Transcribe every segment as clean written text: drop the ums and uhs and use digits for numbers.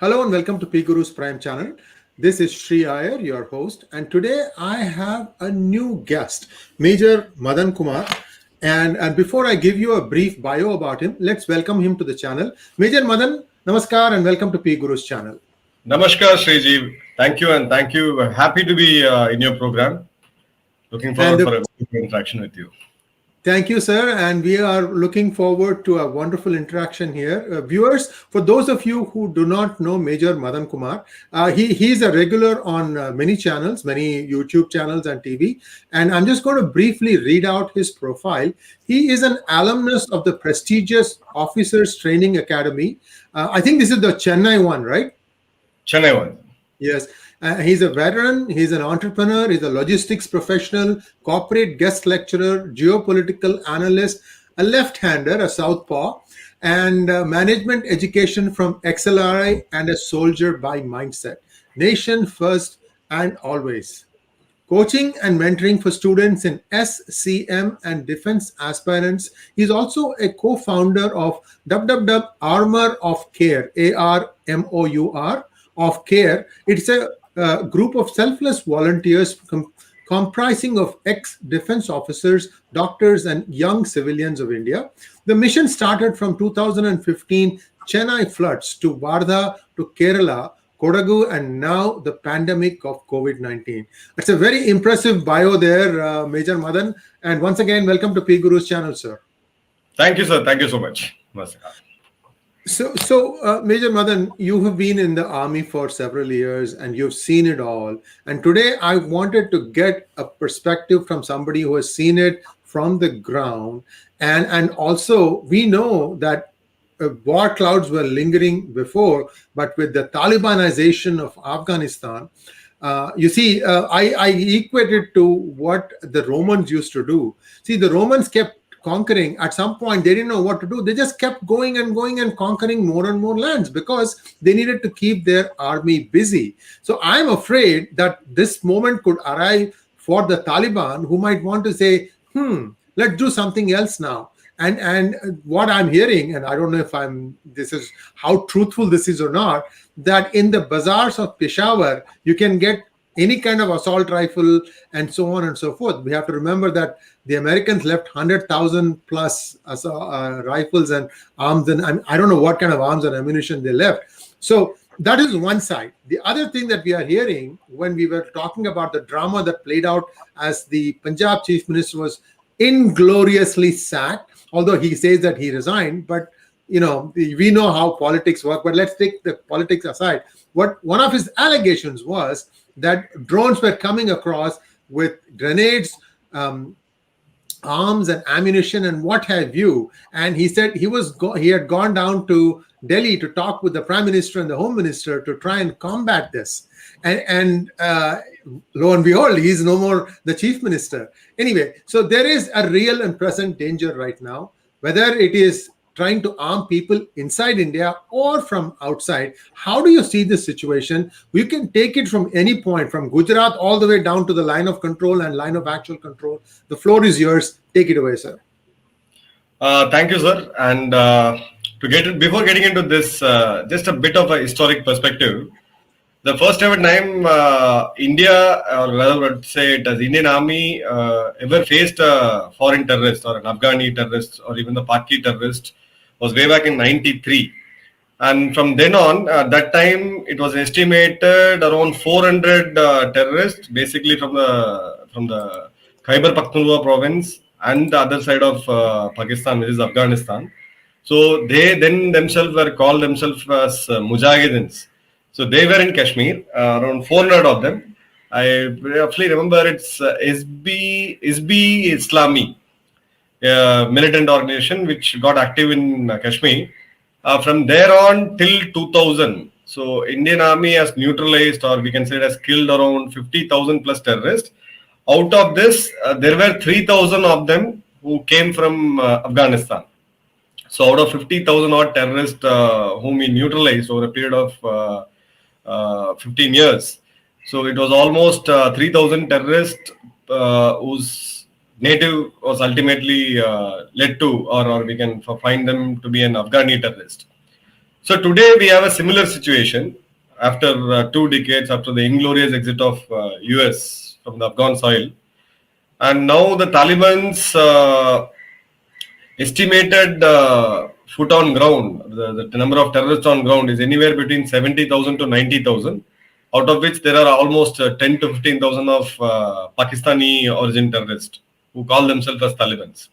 Hello and welcome to PGurus Prime Channel. This is Sree Iyer, your host, and today I have a new guest, Major Madan Kumar. And before I give you a brief bio about him, let's welcome him to the channel. Major Madan, namaskar and welcome to PGurus channel. Namaskar, Sreeji. Thank you and thank you. Happy to be in your program. Looking forward for a good interaction with you. Thank you, sir. And we are looking forward to a wonderful interaction here. Viewers, for those of you who do not know Major Madan Kumar, he's a regular on many channels, many YouTube channels and TV. And I'm just going to briefly read out his profile. He is an alumnus of the prestigious Officers Training Academy. I think this is the Chennai one, right? Chennai one. Yes. He's a veteran, he's an entrepreneur, he's a logistics professional, corporate guest lecturer, geopolitical analyst, a left-hander, a southpaw, and management education from XLRI and a soldier by mindset. Nation first and always. Coaching and mentoring for students in SCM and defense aspirants. He's also a co-founder of Armor of Care, ARMOUR, of Care. It's a group of selfless volunteers comprising of ex-defense officers, doctors, and young civilians of India. The mission started from 2015 Chennai floods to Wardha to Kerala, Kodagu, and now the pandemic of COVID-19. It's a very impressive bio there, Major Madan. And once again, welcome to PGurus channel, sir. Thank you, sir. Thank you so much. So, Major Madan, you have been in the army for several years and you've seen it all. And today I wanted to get a perspective from somebody who has seen it from the ground. And also, we know that war clouds were lingering before, but with the Talibanization of Afghanistan, I equate it to what the Romans used to do. See, the Romans kept conquering. At some point they didn't know what to do. They just kept going and conquering more and more lands because they needed to keep their army busy. So I'm afraid that this moment could arrive for the Taliban, who might want to say, let's do something else now. And what I'm hearing, and I don't know if this is how truthful this is or not, that in the bazaars of Peshawar you can get any kind of assault rifle and so on and so forth. We have to remember that the Americans left 100,000 plus rifles and arms, and I don't know what kind of arms and ammunition they left. So that is one side. The other thing that we are hearing when we were talking about the drama that played out as the Punjab chief minister was ingloriously sacked, although he says that he resigned, but we know how politics work. But let's take the politics aside. What one of his allegations was that drones were coming across with grenades, arms and ammunition and what have you. And he said he had gone down to Delhi to talk with the Prime Minister and the Home Minister to try and combat this. And lo and behold, he's no more the Chief Minister. Anyway, so there is a real and present danger right now, whether it is trying to arm people inside India or from outside. How do you see this situation? We can take it from any point, from Gujarat all the way down to the line of control and line of actual control. The floor is yours. Take it away, sir. Thank you, sir. And before getting into this, just a bit of a historic perspective. The first ever time India, or rather I would say it as Indian Army, ever faced a foreign terrorist or an Afghani terrorist or even the Paki terrorist was way back in 93. And from then on, at that time, it was estimated around 400 terrorists, basically from the Khyber Pakhtunkhwa province and the other side of Pakistan, which is Afghanistan. So they then called themselves as Mujahidins. So they were in Kashmir, around 400 of them. I roughly remember it's Izbi Islami, militant organization which got active in Kashmir. From there on till 2000, so Indian Army has neutralized, or we can say it has killed around 50,000 plus terrorists. Out of this, there were 3,000 of them who came from Afghanistan. So out of 50,000 odd terrorists whom we neutralized over a period of 15 years. So it was almost 3,000 terrorists whose native was ultimately led to, or we can find them to be an Afghani terrorist. So today we have a similar situation after 2 decades after the inglorious exit of US from the Afghan soil, and now the Taliban's estimated foot on ground, the number of terrorists on ground is anywhere between 70,000 to 90,000, out of which there are almost 10 to 15,000 of Pakistani origin terrorists who call themselves as Talibans.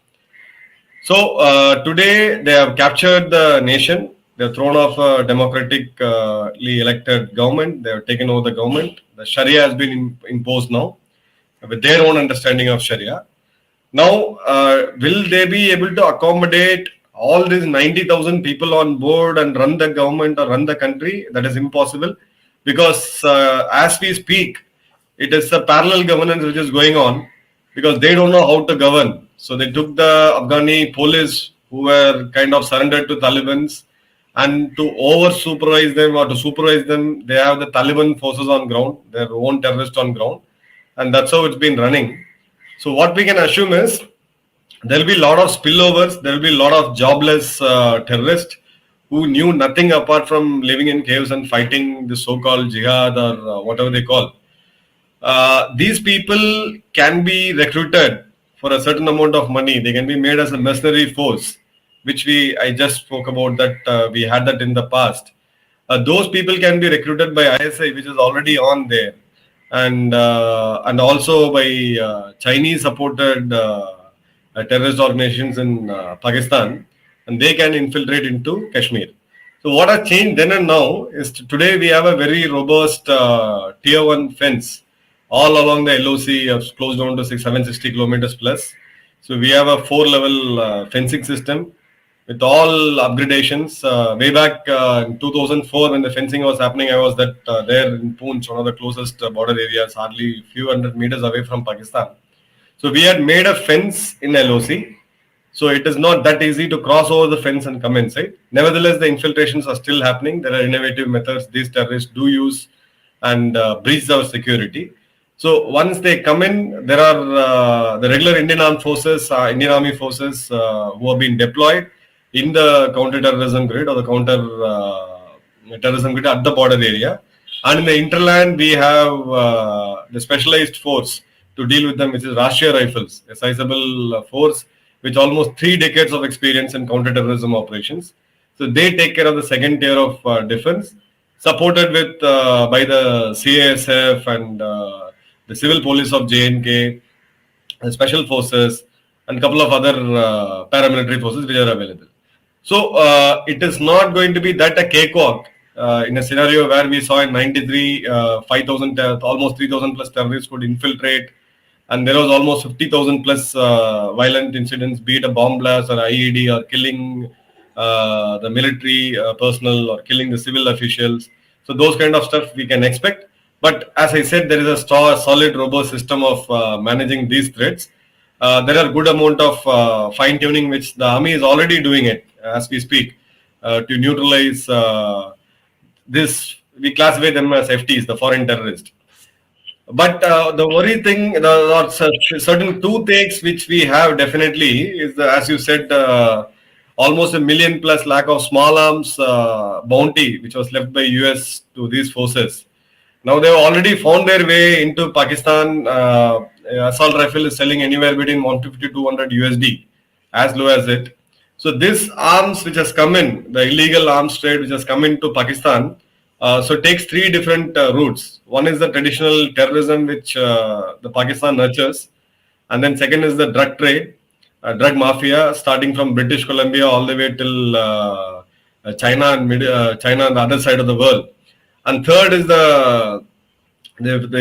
So today they have captured the nation. They have thrown off a democratically elected government. They have taken over the government. The Sharia has been imposed now with their own understanding of Sharia. Now, will they be able to accommodate all these 90,000 people on board and run the government or run the country? That is impossible, because as we speak, it is a parallel governance which is going on, because they don't know how to govern. So they took the Afghani police who were kind of surrendered to Talibans, and to over supervise them or to supervise them, they have the Taliban forces on ground, their own terrorists on ground, and that's how it's been running. So what we can assume is there will be a lot of spillovers, there will be a lot of jobless terrorists who knew nothing apart from living in caves and fighting the so-called jihad or whatever they call. These people can be recruited for a certain amount of money. They can be made as a mercenary force, which I just spoke about that we had that in the past. Those people can be recruited by ISI, which is already on there, and also by Chinese supported terrorist organizations in Pakistan, and they can infiltrate into Kashmir. So what has changed then and now is today we have a very robust tier 1 fence all along the LOC, close down to 760 kilometers plus. So we have a 4-level fencing system with all upgradations. Way back in 2004, when the fencing was happening, I was there in Poonch, one of the closest border areas, hardly a few hundred meters away from Pakistan. So we had made a fence in LOC. So it is not that easy to cross over the fence and come inside. Nevertheless, the infiltrations are still happening. There are innovative methods these terrorists do use and breach our security. So once they come in, there are the regular Indian Armed Forces, Indian Army forces who have been deployed in the counter-terrorism grid or the counter-terrorism grid at the border area. And in the interland, we have the specialized force to deal with them, which is Rashtriya Rifles, a sizable force with almost 3 decades of experience in counter-terrorism operations. So they take care of the second tier of defense, supported with by the CASF and the civil police of JNK, the special forces, and a couple of other paramilitary forces which are available. So it is not going to be that a cakewalk in a scenario where we saw in 93, 5,000, almost 3,000 plus terrorists could infiltrate, and there was almost 50,000 plus violent incidents, be it a bomb blast or IED or killing the military personnel or killing the civil officials. So those kind of stuff we can expect. But as I said, there is a solid, robust system of managing these threats. There are good amount of fine-tuning which the army is already doing it as we speak to neutralize this. We classify them as FTs, the foreign terrorists. But the worry thing, the certain toothaches which we have definitely is, as you said, almost 1 million plus lack of small arms bounty which was left by US to these forces. Now they have already found their way into Pakistan. Assault rifle is selling anywhere between 150 to 200 USD, as low as it. So this arms which has come in, the illegal arms trade which has come into Pakistan, so it takes 3 different routes. One is the traditional terrorism which the Pakistan nurtures, and then second is the drug trade, drug mafia, starting from British Columbia all the way till China and China on the other side of the world. And third is the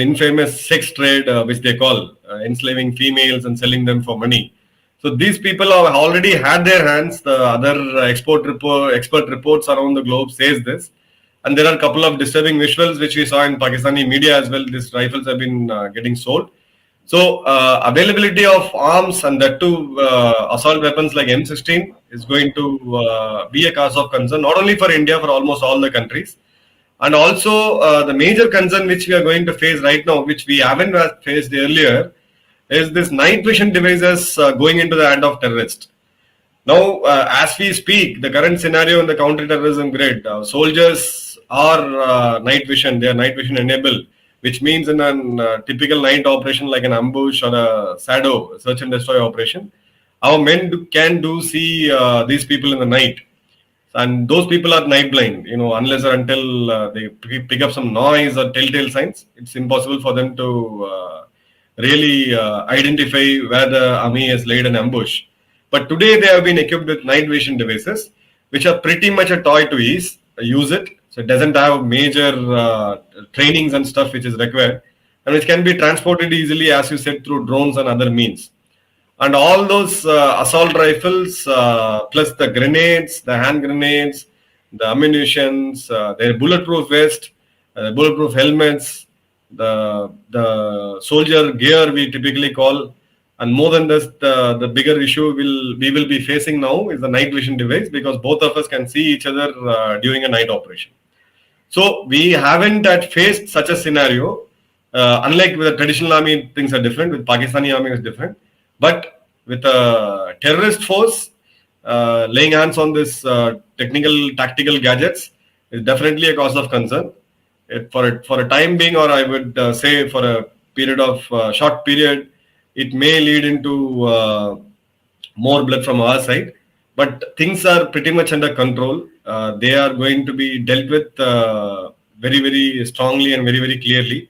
infamous sex trade, which they call enslaving females and selling them for money. So these people have already had their hands. The other expert reports around the globe says this. And there are a couple of disturbing visuals which we saw in Pakistani media as well. These rifles have been getting sold. So availability of arms and that too assault weapons like M16 is going to be a cause of concern, not only for India, for almost all the countries. And also the major concern which we are going to face right now, which we haven't faced earlier, is this night vision devices going into the hand of terrorists. Now, as we speak, the current scenario in the counter-terrorism grid, soldiers are night vision. They are night vision enabled, which means in a typical night operation like an ambush or a shadow search and destroy operation, our men can do see these people in the night, and those people are night blind. Unless or until they pick up some noise or telltale signs, it's impossible for them to really identify where the army has laid an ambush. But today they have been equipped with night vision devices, which are pretty much a toy to use it. So it doesn't have major trainings and stuff which is required, and which can be transported easily, as you said, through drones and other means. And all those assault rifles, plus the grenades, the hand grenades, the ammunitions, their bulletproof vest, bulletproof helmets, the soldier gear we typically call, and more than this, the bigger issue we will be facing now is the night vision device, because both of us can see each other during a night operation. So we haven't at faced such a scenario. Unlike with the traditional army, things are different. With Pakistani army, it's different. But with a terrorist force laying hands on this technical tactical gadgets is definitely a cause of concern. For a time being, or I would say for a period of short period, it may lead into more blood from our side. But things are pretty much under control. They are going to be dealt with very, very strongly and very, very clearly.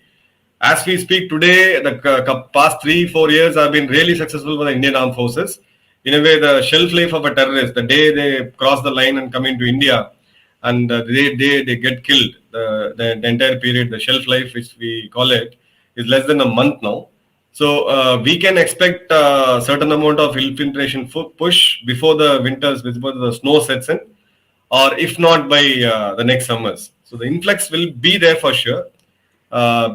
As we speak today, the past 3-4 years have been really successful for the Indian Armed Forces. In a way, the shelf life of a terrorist, the day they cross the line and come into India, and they get killed, the entire period, the shelf life, which we call it, is less than a month now. So we can expect a certain amount of infiltration push before the winters, before the snow sets in, or if not by the next summers. So the influx will be there for sure,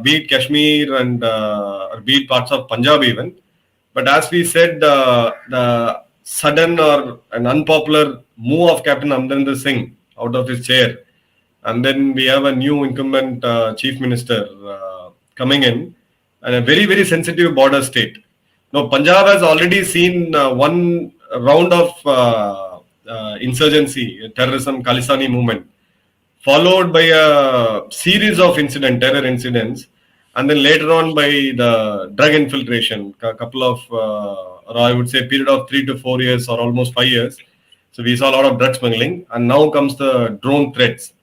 be it Kashmir and or be it parts of Punjab even. But as we said, the sudden or an unpopular move of Captain Amrinder Singh out of his chair, and then we have a new incumbent chief minister coming in, and a very, very sensitive border state. Now, Punjab has already seen one round of insurgency, terrorism, Khalisani movement, followed by a series of terror incidents, and then later on by the drug infiltration, a couple of, or I would say, period of 3 to 4 years or almost 5 years. So we saw a lot of drug smuggling, and now comes the drone threats.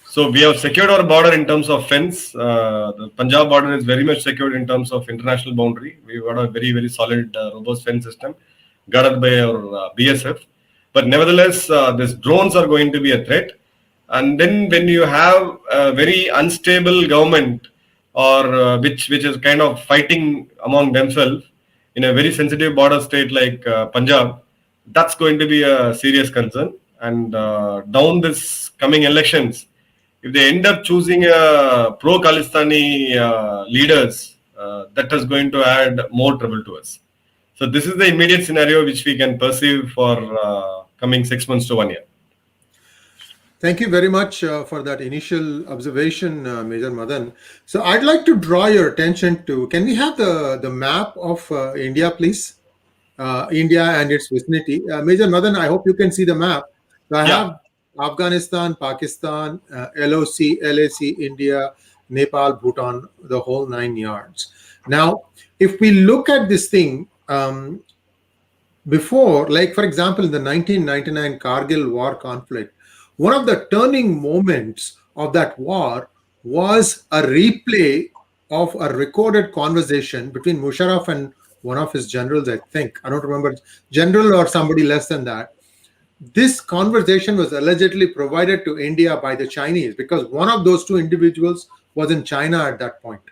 So we have secured our border in terms of fence. The Punjab border is very much secured in terms of international boundary. We've got a very, very solid, robust fence system guarded by our BSF. But nevertheless, these drones are going to be a threat. And then when you have a very unstable government, or which is kind of fighting among themselves in a very sensitive border state like Punjab, that's going to be a serious concern. And down this coming elections, if they end up choosing pro-Khalistani leaders, that is going to add more trouble to us. So this is the immediate scenario which we can perceive for coming 6 months to 1 year. Thank you very much for that initial observation, Major Madan. So I'd like to draw your attention to, can we have the map of India, please? India and its vicinity. Major Madan, I hope you can see the map. So I have Afghanistan, Pakistan, LOC, LAC, India, Nepal, Bhutan, the whole 9 yards. Now, if we look at this thing, before, like for example, in the 1999 Kargil war conflict, one of the turning moments of that war was a replay of a recorded conversation between Musharraf and one of his generals, I think. I don't remember, general or somebody less than that. This conversation was allegedly provided to India by the Chinese because one of those two individuals was in China at that point.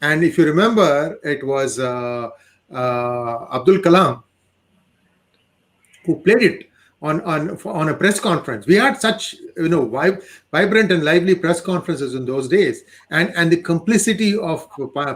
And if you remember, it was Abdul Kalam who played it on a press conference. We had such vibrant and lively press conferences in those days, and the complicity of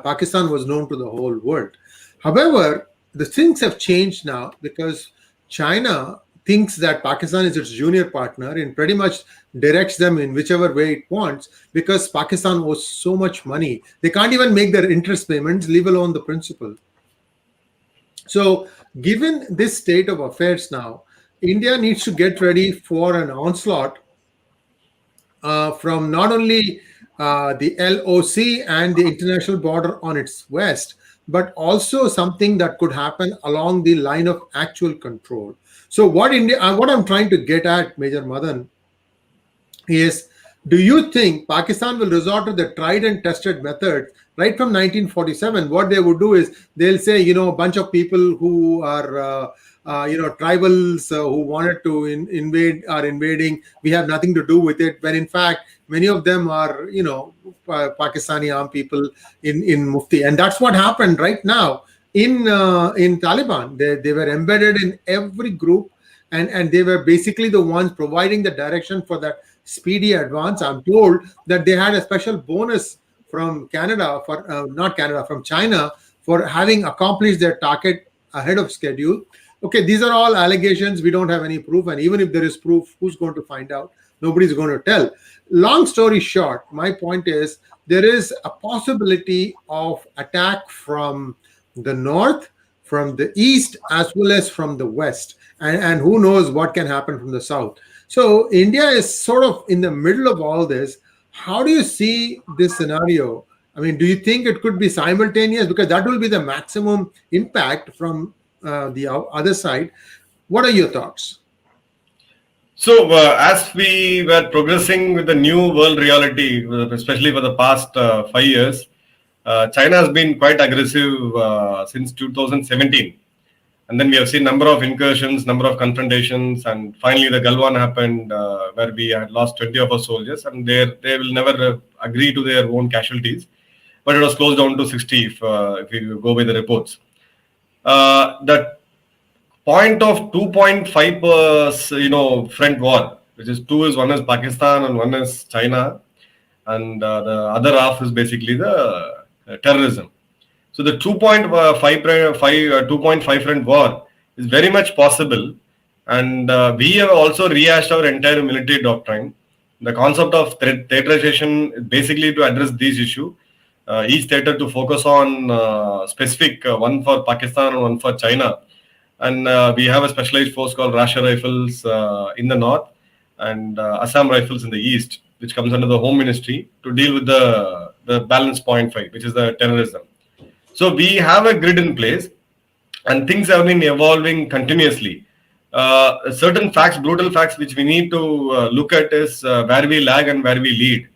Pakistan was known to the whole world. However, the things have changed now because China thinks that Pakistan is its junior partner and pretty much directs them in whichever way it wants because Pakistan owes so much money. They can't even make their interest payments, leave alone the principal. So given this state of affairs now, India needs to get ready for an onslaught from not only the LOC and the international border on its west, but also something that could happen along the line of actual control. So, what I'm trying to get at, Major Madan, is, do you think Pakistan will resort to the tried and tested methods right from 1947? What they would do is they'll say, a bunch of people who are, tribals who wanted to invade are invading. We have nothing to do with it. When in fact, many of them are, Pakistani armed people in Mufti. And that's what happened right now in Taliban. They were embedded in every group, and they were basically the ones providing the direction for that speedy advance. I'm told that they had a special bonus from Canada for not Canada, from China, for having accomplished their target ahead of schedule. Okay, these are all allegations. We don't have any proof, and even if there is proof, who's going to find out? Nobody's going to tell. Long story short, my point is there is a possibility of attack from the north, from the east, as well as from the west, and who knows what can happen from the south. So India is sort of in the middle of all this. How do you see this scenario? I mean, do you think it could be simultaneous? Because that will be the maximum impact from the other side. What are your thoughts? So, as we were progressing with the new world reality, especially for the past 5 years, China has been quite aggressive since 2017. And then we have seen number of incursions, number of confrontations, and finally the Galwan happened, where we had lost 20 of our soldiers, and they will never agree to their own casualties, but it was closed down to 60 if you go by the reports. The point of 2.5 front war, which is one is Pakistan and one is China, and the other half is basically the terrorism. So the 2.5 front war is very much possible, and we have also rehashed our entire military doctrine. The concept of theaterization is basically to address these issues. Each theater to focus on specific, one for Pakistan and one for China. And we have a specialized force called Rasha Rifles in the north, and Assam Rifles in the east, which comes under the Home Ministry to deal with the balance point fight, which is the terrorism. So we have a grid in place, and things have been evolving continuously. Certain facts, brutal facts, which we need to look at is where we lag and where we lead.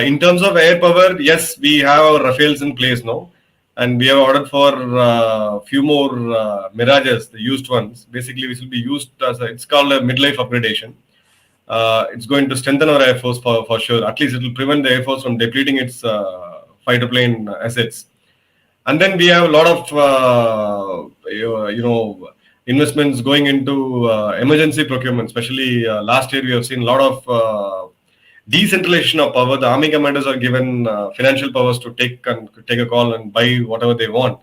In terms of air power, yes, we have our Rafales in place now, and we have ordered for a few more Mirages, the used ones. Basically, which will be used it's called a midlife upgradation. It's going to strengthen our Air Force for sure. At least it will prevent the Air Force from depleting its fighter plane assets. And then we have a lot of investments going into emergency procurement. Especially last year, we have seen a lot of decentralization of power. The army commanders are given financial powers to take a call and buy whatever they want.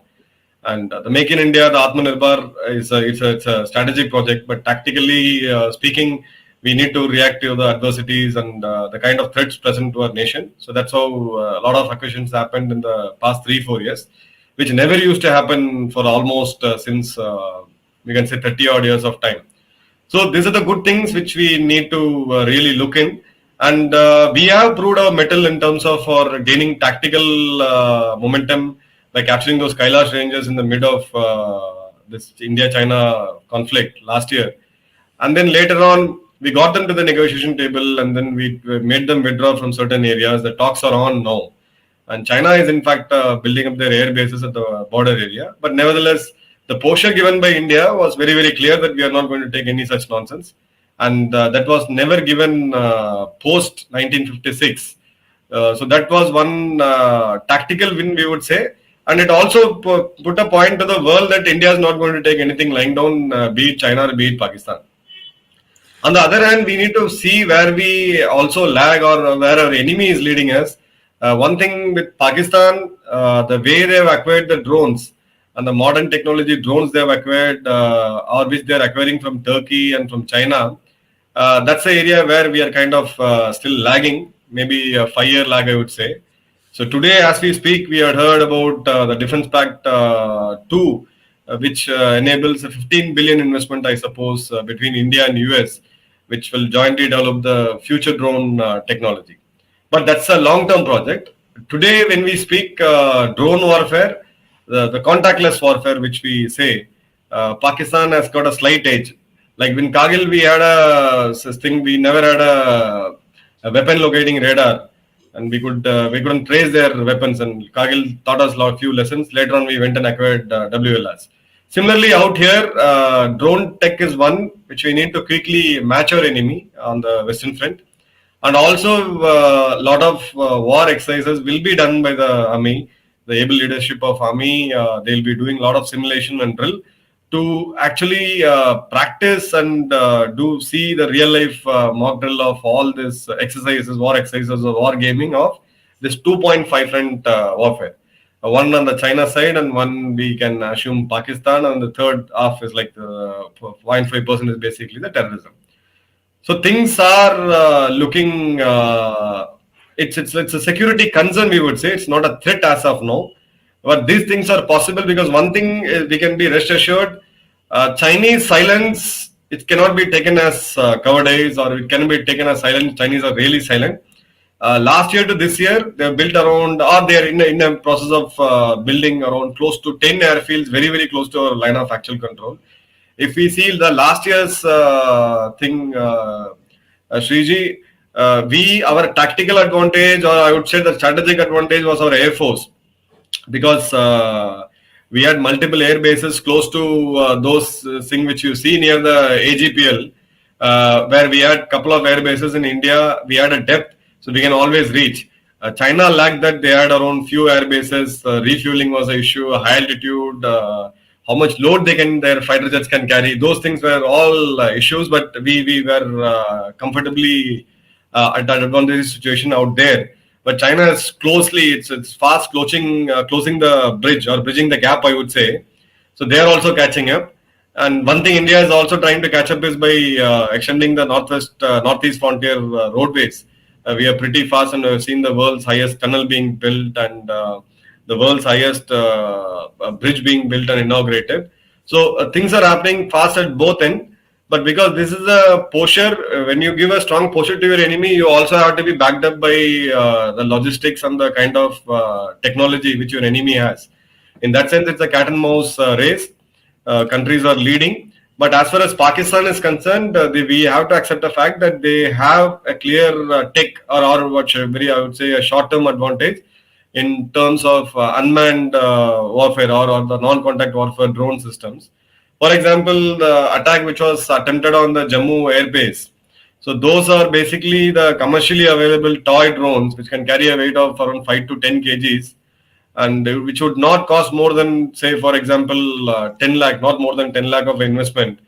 And the Make in India, the Atmanirbhar, it's a strategic project, but tactically speaking, we need to react to the adversities and the kind of threats present to our nation. So that's how a lot of acquisitions happened in the past 3-4 years, which never used to happen for almost since we can say 30 odd years of time. So these are the good things which we need to really look in. And we have proved our mettle in terms of for gaining tactical momentum by capturing those Kailash ranges in the mid of this India-China conflict last year. And then later on, we got them to the negotiation table, and then we made them withdraw from certain areas. The talks are on now. And China is in fact building up their air bases at the border area. But nevertheless, the posture given by India was very, very clear that we are not going to take any such nonsense. And that was never given post 1956. So that was one tactical win, we would say. And it also put a point to the world that India is not going to take anything lying down, be it China or be it Pakistan. On the other hand, we need to see where we also lag or where our enemy is leading us. One thing with Pakistan, the way they have acquired the drones and the modern technology drones they have acquired, or which they are acquiring from Turkey and from China, that's the area where we are kind of still lagging, maybe a 5-year lag, I would say. So today, as we speak, we had heard about the Defense Pact 2, which enables a 15 billion investment, I suppose, between India and US, which will jointly develop the future drone technology. But that's a long-term project. Today, when we speak drone warfare, the contactless warfare, which we say, Pakistan has got a slight edge. Like in Kargil, we had thing. We never had a weapon locating radar, and we couldn't trace their weapons. And Kargil taught us a lot few lessons. Later on, we went and acquired WLRs. Similarly, out here, drone tech is one which we need to quickly match our enemy on the Western Front, and also a lot of war exercises will be done by the army, the able leadership of army. They'll be doing a lot of simulation and drill to actually practice and do see the real life mock drill of all this exercises, war exercises or war gaming of this 2.5 front warfare. One on the China side and one we can assume Pakistan, and the third half is like the 0.5% is basically the terrorism. So things are looking. It's a security concern, we would say. It's not a threat as of now, but these things are possible because one thing is we can be rest assured: Chinese silence, it cannot be taken as cowardice, or it can be taken as silent. Chinese are really silent. Last year to this year, they have built around, or they are in a process of building around close to 10 airfields, very very close to our line of actual control. If we see the last year's thing, Sree, our tactical advantage, or I would say the strategic advantage, was our air force, because we had multiple air bases close to those things which you see near the AGPL, where we had a couple of air bases in India. We had a depth, so we can always reach. China lacked that. They had around few air bases. Refueling was an issue. High altitude. How much load their fighter jets can carry. Those things were all issues, but we were comfortably at that advantageous situation out there. But China is it's fast closing the bridge, or bridging the gap, I would say. So they are also catching up. And one thing India is also trying to catch up is by extending the northeast frontier roadways. We are pretty fast, and we've seen the world's highest tunnel being built, and the world's highest bridge being built and inaugurated. So things are happening fast at both ends. But because this is a posture, when you give a strong posture to your enemy, you also have to be backed up by the logistics and the kind of technology which your enemy has. In that sense, it's a cat and mouse race. Countries are leading. But as far as Pakistan is concerned, we have to accept the fact that they have a clear tech, or what I would say, a short-term advantage in terms of unmanned warfare, or the non-contact warfare drone systems. For example, the attack which was attempted on the Jammu airbase. So those are basically the commercially available toy drones which can carry a weight of around 5 to 10 kgs, and which would not cost more than, say, for example, 10 lakh, not more than 10 lakh of investment.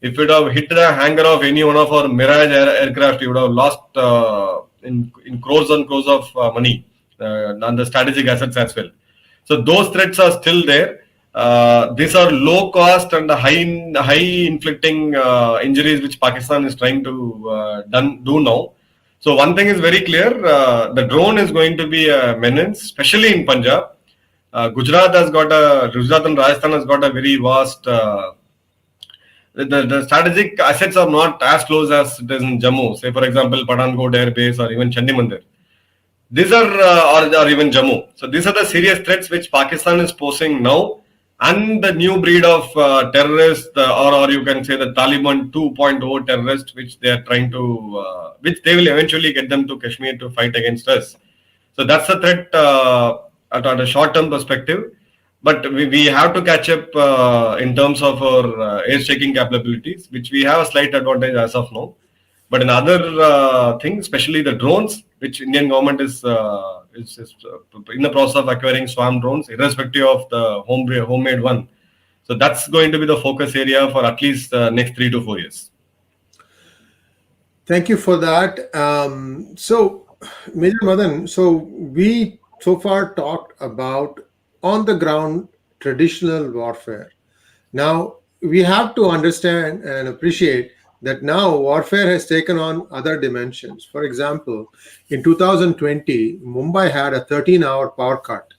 If it would have hit the hangar of any one of our Mirage aircraft, you would have lost in crores and crores of money and the strategic assets as well. So those threats are still there. These are low cost and high inflicting injuries which Pakistan is trying to do now. So one thing is very clear: the drone is going to be a menace, especially in Punjab. Gujarat and Rajasthan has got a very vast. The strategic assets are not as close as it is in Jammu. Say, for example, Pathankot Air Base, or even Chandimandir. These are, or even Jammu. So these are the serious threats which Pakistan is posing now, and the new breed of terrorists, or you can say the Taliban 2.0 terrorists, which they are trying to, which they will eventually get them to Kashmir to fight against us. So that's a threat at a short-term perspective. But we have to catch up in terms of our air-shaking capabilities, which we have a slight advantage as of now. But in other things, especially the drones, which Indian government is in the process of acquiring swarm drones, irrespective of the homemade one. So that's going to be the focus area for at least the next 3 to 4 years. Thank you for that. So, Major Madan, so we so far talked about on the ground traditional warfare. Now, we have to understand and appreciate that now warfare has taken on other dimensions. For example, in 2020, Mumbai had a 13-hour power cut,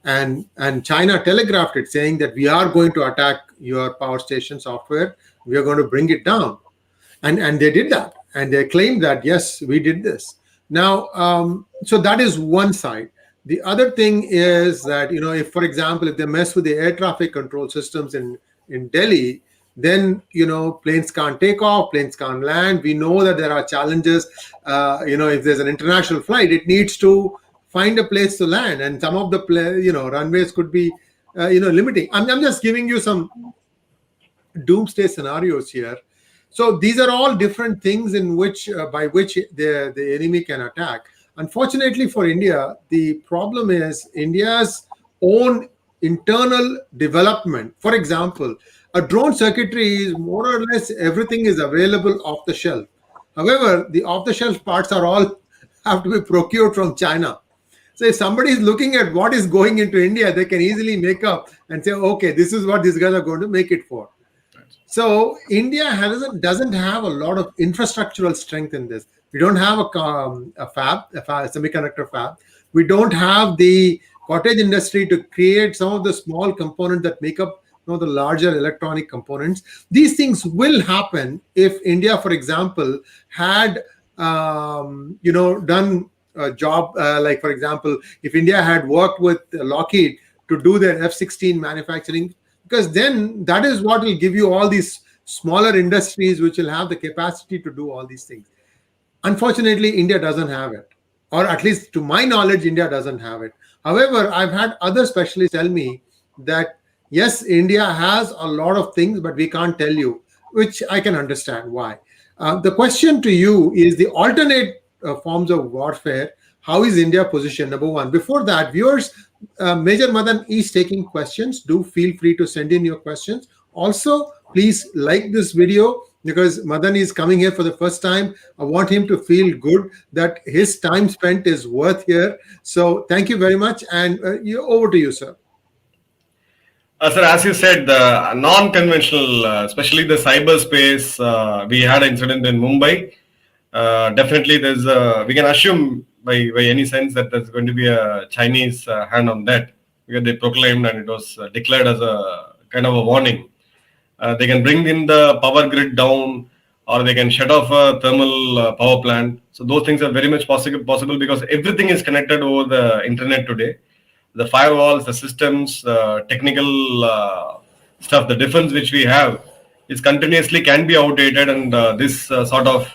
and China telegraphed it, saying that we are going to attack your power station software. We are going to bring it down, and they did that, and they claimed that yes, we did this. Now, so that is one side. The other thing is that, if, for example, if they mess with the air traffic control systems in Delhi, then planes can't take off, planes can't land. We know that there are challenges. If there's an international flight, it needs to find a place to land, and some of the runways could be limiting. I'm just giving you some doomsday scenarios here. So these are all different things in which by which the enemy can attack. Unfortunately for India, the problem is India's own internal development. For example, a drone circuitry is more or less everything is available off the shelf. However, the off the shelf parts are all have to be procured from China. So if somebody is looking at what is going into India, they can easily make up and say, okay, this is what these guys are going to make it for. So India doesn't have a lot of infrastructural strength in this. We don't have a semiconductor fab. We don't have the cottage industry to create some of the small components that make up the larger electronic components. These things will happen if India, for example, had done a job like, for example, if India had worked with Lockheed to do their F-16 manufacturing, because then that is what will give you all these smaller industries which will have the capacity to do all these things. Unfortunately, India doesn't have it, or at least to my knowledge, India doesn't have it. However, I've had other specialists tell me that yes, India has a lot of things, but we can't tell you, which I can understand why. The question to you is the alternate forms of warfare. How is India positioned? Number one. Before that, viewers, Major Madan is taking questions. Do feel free to send in your questions. Also, please like this video, because Madan is coming here for the first time. I want him to feel good that his time spent is worth here. So thank you very much. And over to you, sir. Sir, as you said, the non-conventional, especially the cyberspace, we had an incident in Mumbai. Definitely, we can assume by any sense that there's going to be a Chinese hand on that, because they proclaimed and it was declared as a kind of a warning. They can bring in the power grid down, or they can shut off a thermal power plant. So those things are very much possible because everything is connected over the internet today. The firewalls, the systems, technical stuff, the defense which we have is continuously can be outdated, and this sort of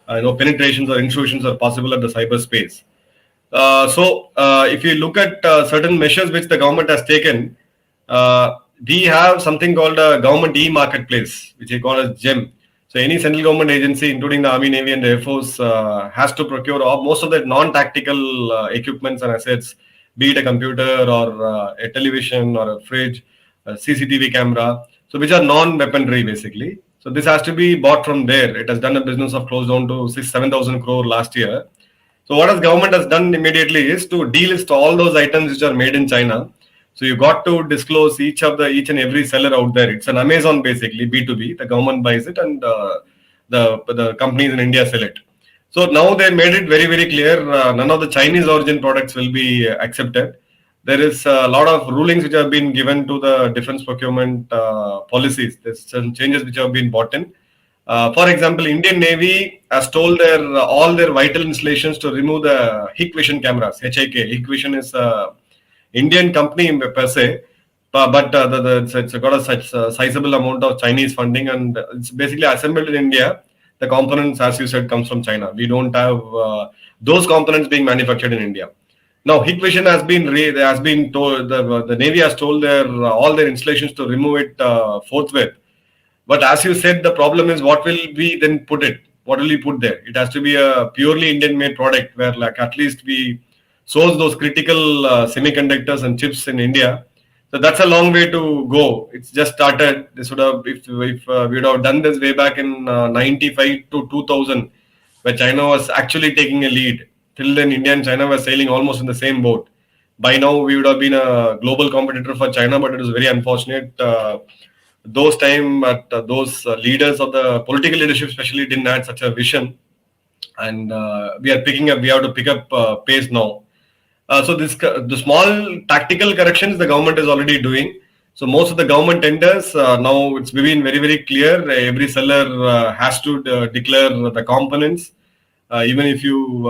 penetrations or intrusions are possible at the cyberspace. If you look at certain measures which the government has taken, we have something called a government e-marketplace, which we call as GEM. So any central government agency, including the Army, Navy, and the Air Force, has to procure most of the non-tactical equipments and assets, be it a computer or a television or a fridge, a CCTV camera, so which are non-weaponry basically. So this has to be bought from there. It has done a business of close down to 7,000 crore last year. So what the government has done immediately is to delist all those items which are made in China. So you got to disclose each and every seller out there. It's an Amazon basically, B2B. The government buys it and the companies in India sell it. So now they made it very, very clear. None of the Chinese origin products will be accepted. There is a lot of rulings which have been given to the defense procurement policies. There's some changes which have been brought in. For example, Indian Navy has told all their vital installations to remove the Hikvision cameras. HIK. Hikvision is Indian company per se, but it's got a sizable amount of Chinese funding, and it's basically assembled in India. The components, as you said, comes from China. We don't have those components being manufactured in India. Now, Hikvision has been told, the Navy has told all their installations to remove it forthwith. But as you said, the problem is what will we then put it? What will we put there? It has to be a purely Indian-made product where, like, at least we source those critical semiconductors and chips in India. So that's a long way to go. It's just started. This would have, if we would have done this way back in 95 to 2000, where China was actually taking a lead. Till then, India and China were sailing almost in the same boat. By now, we would have been a global competitor for China, but it was very unfortunate. Those leaders of the political leadership especially didn't have such a vision, and we have to pick up pace now. So the small tactical corrections the government is already doing. So most of the government tenders now it's been very very clear. Every seller has to declare the components. Even if you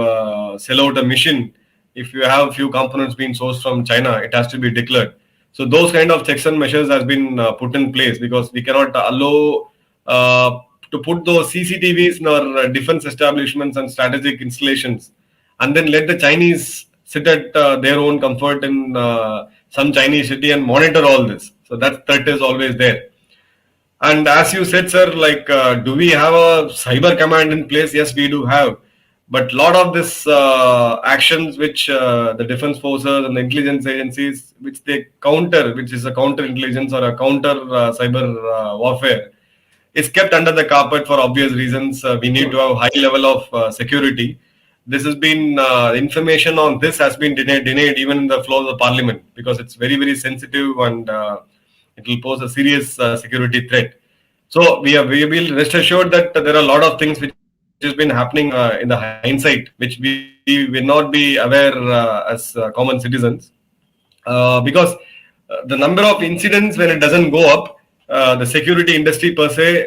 sell out a machine, if you have few components being sourced from China, it has to be declared. So those kind of checks and measures has been put in place because we cannot allow to put those CCTVs in our defense establishments and strategic installations, and then let the Chinese sit at their own comfort in some Chinese city and monitor all this. So that threat is always there. And as you said, sir, like, do we have a cyber command in place? Yes, we do have. But a lot of this actions which the defense forces and the intelligence agencies, which they counter, which is a counter intelligence or a counter cyber warfare, is kept under the carpet for obvious reasons. We need to have high level of security. This has been information on this has been denied even in the floor of the parliament because it's very very sensitive and it will pose a serious security threat. So we will rest assured that there are a lot of things which has been happening in the hindsight, which we will not be aware as common citizens, because the number of incidents when it doesn't go up, the security industry per se,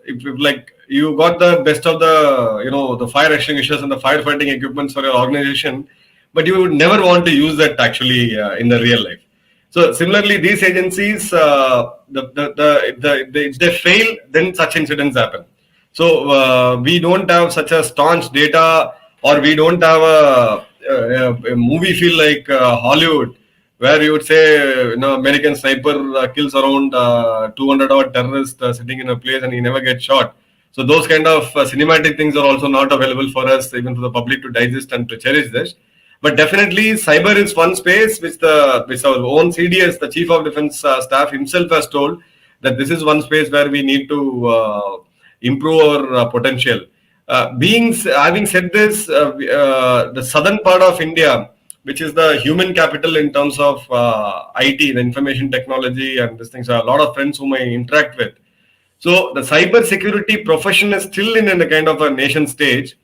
if like you got the best of the the fire extinguishers and the firefighting equipments for your organization, but you would never want to use that actually in the real life. So similarly, these agencies, if they fail, then such incidents happen. So we don't have such a staunch data, or we don't have a movie feel like Hollywood, where you would say, American sniper kills around 200 odd terrorists sitting in a place and he never gets shot. So those kind of cinematic things are also not available for us, even for the public to digest and to cherish this. But definitely, cyber is one space which our own CDS, the Chief of Defence Staff himself, has told that this is one space where we need to improve our potential. Having said this, the southern part of India, which is the human capital in terms of IT, the information technology, and these things, are a lot of friends whom I interact with. So the cyber security profession is still in a kind of a nation stage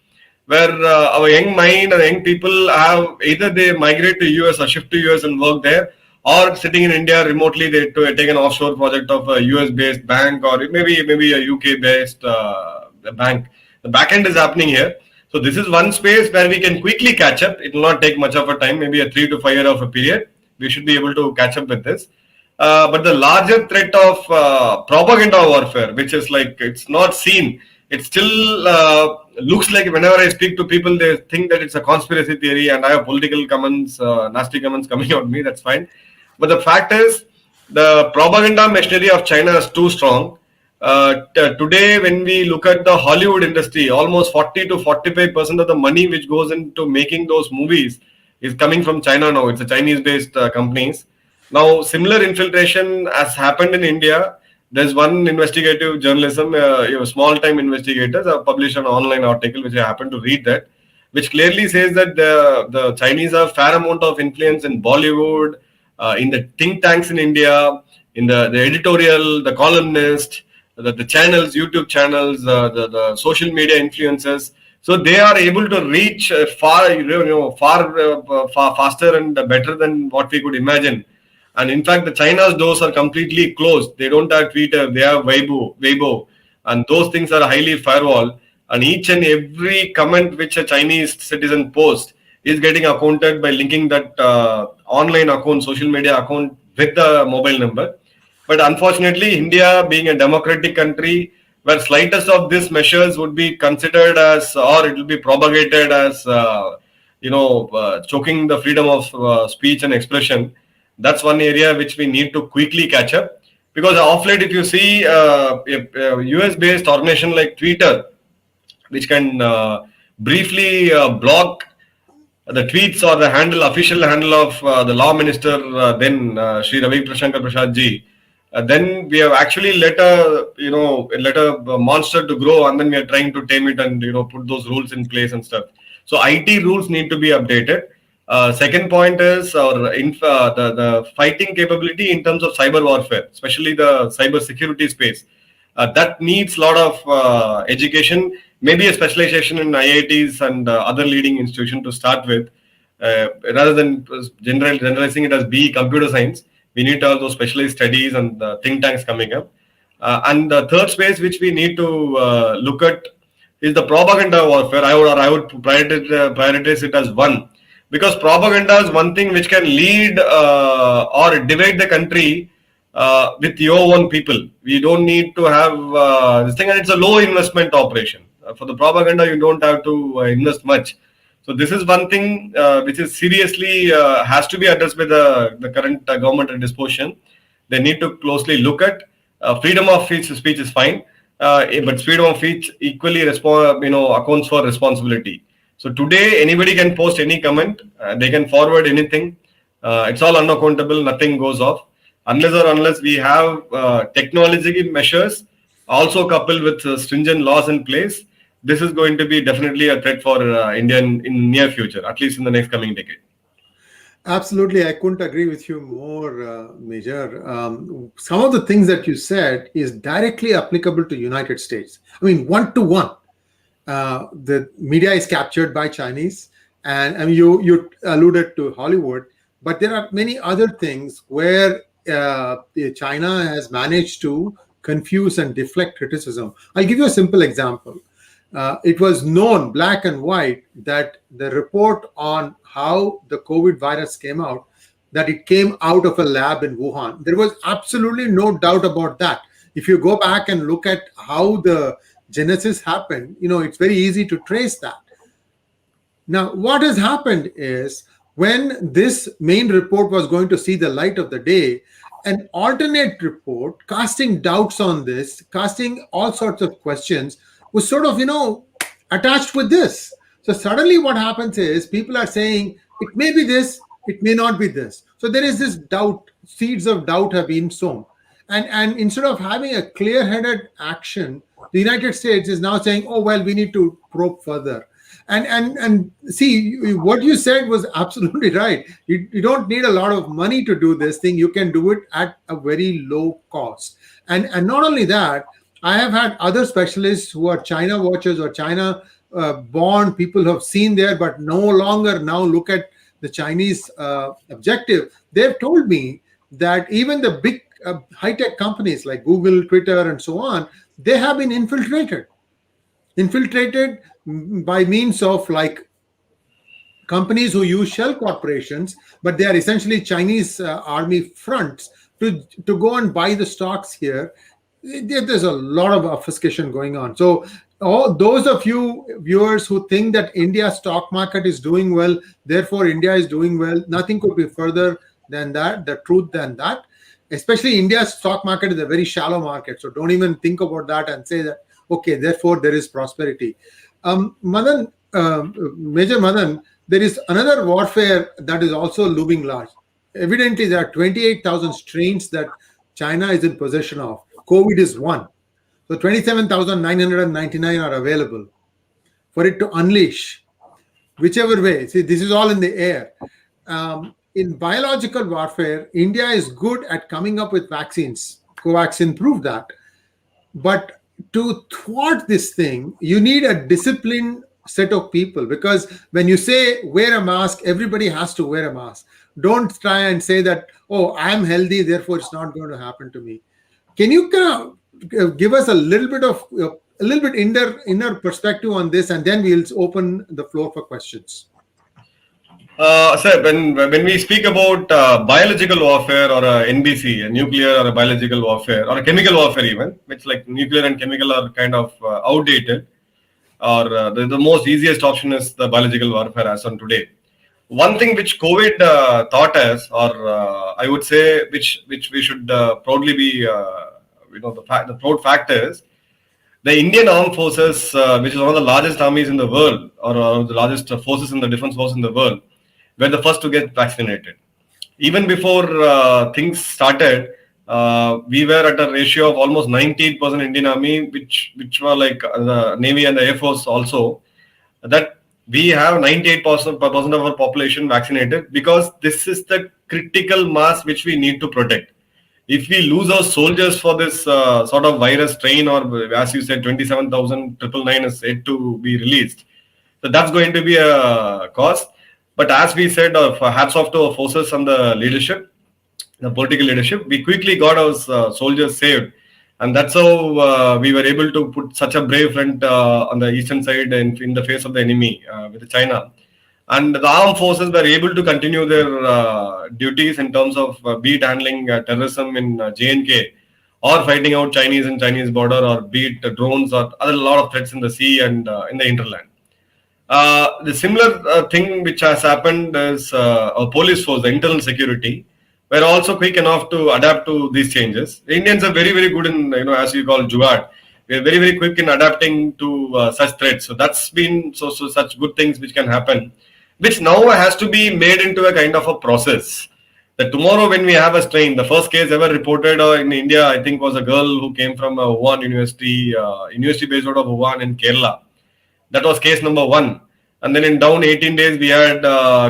where our young mind and young people have either they migrate to US or shift to US and work there, or sitting in India remotely they take an offshore project of a US based bank, or maybe a UK based bank. The backend is happening here. So this is one space where we can quickly catch up. It will not take much of a time, maybe a 3 to 5 year of a period. We should be able to catch up with this. But the larger threat of propaganda warfare, which is like it's not seen, it still looks like whenever I speak to people, they think that it's a conspiracy theory and I have political comments, nasty comments coming out me. That's fine. But the fact is, the propaganda machinery of China is too strong. Today, when we look at the Hollywood industry, almost 40 to 45% of the money which goes into making those movies is coming from China now. It's a Chinese-based companies. Now, similar infiltration has happened in India. There's one investigative journalism, small-time investigators have published an online article, which I happened to read that, which clearly says that the Chinese have fair amount of influence in Bollywood, in the think tanks in India, in the editorial, the columnist, the channels, YouTube channels, the social media influencers. So they are able to reach far faster and better than what we could imagine. And in fact, the China's doors are completely closed. They don't have Twitter, they have Weibo, and those things are highly firewall. And each and every comment which a Chinese citizen posts is getting accounted by linking that online account, social media account with the mobile number. But unfortunately, India being a democratic country, where slightest of these measures would be considered as, or it will be propagated as, choking the freedom of speech and expression. That's one area which we need to quickly catch up. Because of late, if you see a US-based organization like Twitter, which can briefly block the tweets or the official handle of the law minister, then Sri Ravi Prashankar Prasad ji, then we have actually let a monster to grow, and then we are trying to tame it and put those rules in place and stuff. So IT rules need to be updated. Second point is the fighting capability in terms of cyber warfare, especially the cyber security space. That needs a lot of education, maybe a specialization in IITs and other leading institutions to start with. rather than generalizing it as B computer science, we need to have those specialized studies and think tanks coming up. And the third space which we need to look at is the propaganda warfare. I would prioritize it as one, because propaganda is one thing which can lead or divide the country with your own people. We don't need to have this thing, and it's a low investment operation. For the propaganda, you don't have to invest much. So this is one thing which is seriously has to be addressed by the current government at disposition. They need to closely look at freedom of speech is fine, but freedom of speech equally accounts for responsibility. So today anybody can post any comment, they can forward anything. It's all unaccountable. Nothing goes off unless we have technology measures also coupled with stringent laws in place. This is going to be definitely a threat for India in near future, at least in the next coming decade. Absolutely, I couldn't agree with you more, Major. Some of the things that you said is directly applicable to United States. I mean, one to one. The media is captured by Chinese, and I mean, you alluded to Hollywood, but there are many other things where China has managed to confuse and deflect criticism. I'll give you a simple example. It was known, black and white, that the report on how the COVID virus came out, that it came out of a lab in Wuhan. There was absolutely no doubt about that. If you go back and look at how the genesis happened, it's very easy to trace that. Now, what has happened is when this main report was going to see the light of the day, an alternate report casting doubts on this, casting all sorts of questions, was sort of, attached with this. So suddenly what happens is people are saying it may be this, it may not be this. So there is this doubt, seeds of doubt have been sown. And instead of having a clear-headed action, the United States is now saying, oh, well, we need to probe further. And see, what you said was absolutely right. You don't need a lot of money to do this thing. You can do it at a very low cost. And not only that, I have had other specialists who are China watchers or China born people who have seen there, but no longer now look at the Chinese objective. They've told me that even the big high-tech companies like Google, Twitter, and so on, they have been infiltrated by means of like companies who use shell corporations, but they are essentially Chinese army fronts to go and buy the stocks here. There's a lot of obfuscation going on. So all those of you viewers who think that India's stock market is doing well, therefore India is doing well, nothing could be further than that, the truth than that. Especially India's stock market is a very shallow market. So don't even think about that and say that, okay, therefore there is prosperity. Major Madan, there is another warfare that is also looming large. Evidently, there are 28,000 strains that China is in possession of. COVID is one. So 27,999 are available for it to unleash. Whichever way, see, this is all in the air. In biological warfare, India is good at coming up with vaccines. Covaxin proved that. But to thwart this thing, you need a disciplined set of people, because when you say wear a mask, everybody has to wear a mask. Don't try and say that, oh, I'm healthy, therefore it's not going to happen to me. Can you kind of give us a little bit inner perspective on this, and then we'll open the floor for questions. Sir, when we speak about biological warfare or a NBC, a nuclear or a biological warfare or a chemical warfare even, which like nuclear and chemical are kind of outdated, or the most easiest option is the biological warfare as on today. One thing which COVID taught us, or I would say which we should proudly be, the proud fact is, the Indian Armed Forces, which is one of the largest armies in the world, or one of the largest forces in the defense force in the world, were the first to get vaccinated. Even before things started, we were at a ratio of almost 98% Indian Army, which were like the Navy and the Air Force also, that we have 98% of our population vaccinated, because this is the critical mass which we need to protect. If we lose our soldiers for this sort of virus strain, or as you said, 27,999 is yet to be released, so that's going to be a cost. But as we said, hats off to our forces and the political leadership. We quickly got our soldiers saved, and that's how we were able to put such a brave front on the eastern side in the face of the enemy with China. And the armed forces were able to continue their duties in terms of be it handling terrorism in JNK, or fighting out Chinese and Chinese border, or be it drones or other lot of threats in the sea and in the hinterland. The similar thing which has happened is our police force, the internal security, were also quick enough to adapt to these changes. The Indians are very good in, as you call jugaad. We are very quick in adapting to such threats. So that's been such good things which can happen, which now has to be made into a kind of a process. That tomorrow when we have a strain, the first case ever reported in India, I think, was a girl who came from Wuhan University, university based out of Wuhan in Kerala. That was case number one. And then in down 18 days, we had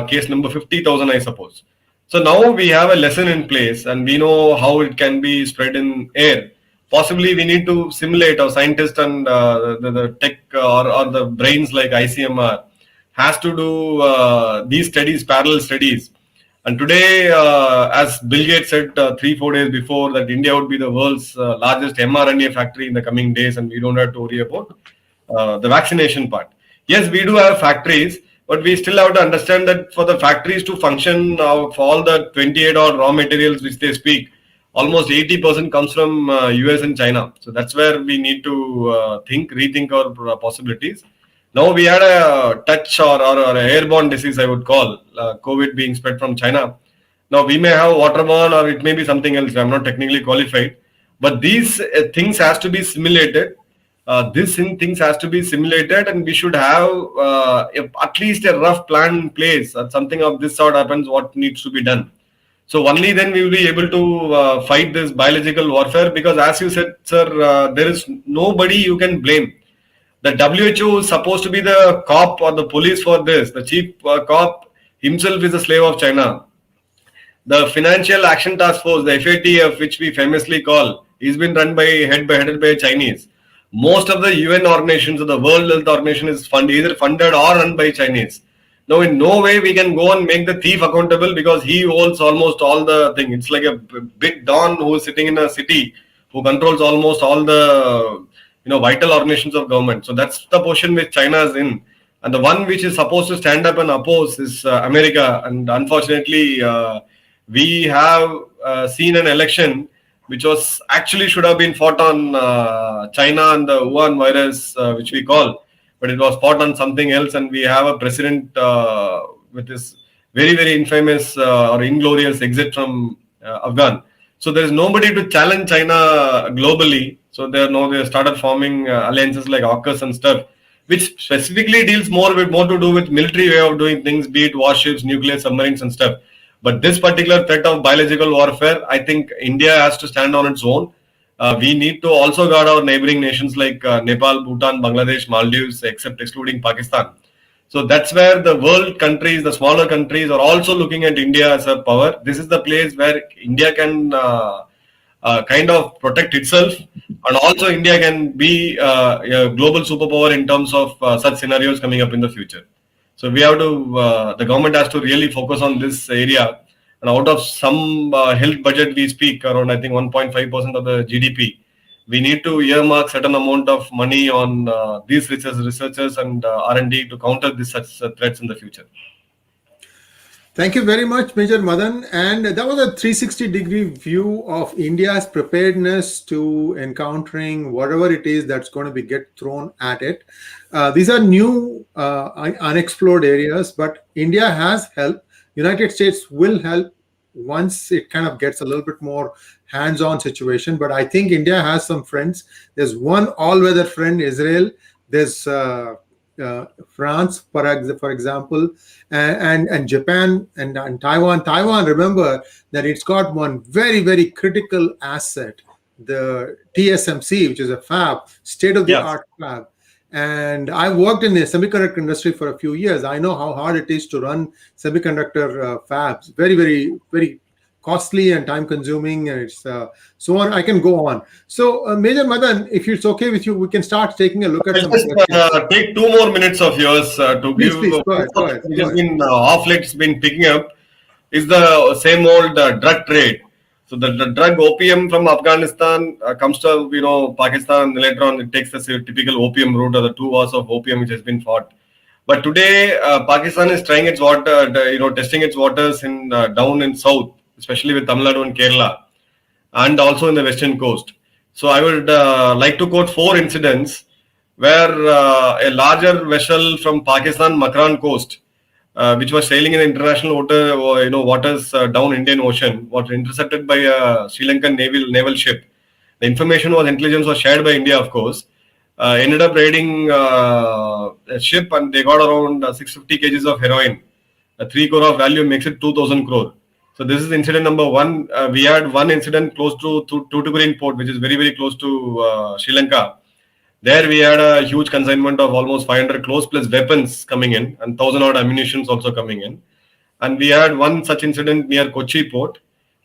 case number 50,000, I suppose. So now we have a lesson in place and we know how it can be spread in air. Possibly we need to simulate our scientists and the tech or the brains like ICMR has to do these studies, parallel studies. And today, as Bill Gates said 3-4 days before, that India would be the world's largest mRNA factory in the coming days, and we don't have to worry about the vaccination part. Yes, we do have factories, but we still have to understand that for the factories to function, for all the 28 odd raw materials which they speak, almost 80% comes from US and China. So that's where we need to rethink our possibilities. Now we had a touch or airborne disease, I would call COVID being spread from China. Now we may have waterborne or it may be something else. I'm not technically qualified, but these things has to be simulated. Things has to be simulated, and we should have at least a rough plan in place. Something of this sort happens, what needs to be done. So only then we will be able to fight this biological warfare. Because as you said, sir, there is nobody you can blame. The WHO is supposed to be the cop or the police for this. The chief cop himself is a slave of China. The Financial Action Task Force, the FATF, which we famously call, is been run headed by Chinese. Most of the UN organizations or the World Health Organization is either funded or run by Chinese. Now, in no way we can go and make the thief accountable because he holds almost all the thing. It's like a big don who is sitting in a city who controls almost all the vital organizations of government. So that's the position which China is in, and the one which is supposed to stand up and oppose is America. And unfortunately, we have seen an election which was actually should have been fought on China and the Wuhan virus, which we call, but it was fought on something else. And we have a president with this very infamous or inglorious exit from Afghan. So there is nobody to challenge China globally. So they started forming alliances like AUKUS and stuff, which specifically deals more to do with military way of doing things, be it warships, nuclear submarines and stuff. But this particular threat of biological warfare, I think India has to stand on its own. We need to also guard our neighboring nations like Nepal, Bhutan, Bangladesh, Maldives, excluding Pakistan. So that's where the world countries, the smaller countries, are also looking at India as a power. This is the place where India can kind of protect itself, and also India can be a global superpower in terms of such scenarios coming up in the future. So we have to, the government has to really focus on this area. And out of some health budget we speak, around I think 1.5% of the GDP, we need to earmark certain amount of money on these researchers and R&D to counter such threats in the future. Thank you very much, Major Madan. And that was a 360-degree view of India's preparedness to encountering whatever it is that's going to be get thrown at it. These are new, unexplored areas, but India has help. United States will help once it kind of gets a little bit more hands-on situation. But I think India has some friends. There's one all-weather friend, Israel. There's France, for example, and Japan and Taiwan. Taiwan, remember that it's got one very critical asset, the TSMC, which is a fab, state-of-the-art fab. And I worked in the semiconductor industry for a few years. I know how hard it is to run semiconductor fabs. Very costly and time consuming, and it's so on. I can go on. So, Major Madan, if it's okay with you, we can start taking a look at I'll some just questions. take 2 more minutes of yours to give Please, please, one go ahead, go more thing ahead, which go has ahead. been off late, it's been picking up is the same old drug trade. So the drug opium from Afghanistan comes to Pakistan, and later on it takes the typical opium route or the 2 wars of opium which has been fought. But today Pakistan is trying its water, testing its waters in down in south, especially with Tamil Nadu and Kerala, and also in the western coast. So I would like to quote 4 incidents where a larger vessel from Pakistan Makran coast, which was sailing in international waters down Indian Ocean, was intercepted by a Sri Lankan naval ship. The information was intelligence was shared by India, of course. Ended up raiding a ship, and they got around 650 kgs of heroin. A 3 crore of value makes it 2000 crore. So this is incident number one. We had one incident close to Tuticorin port, which is very very close to Sri Lanka. There we had a huge consignment of almost 500 crores plus weapons coming in and 1000 odd ammunitions also coming in. And we had one such incident near Kochi port,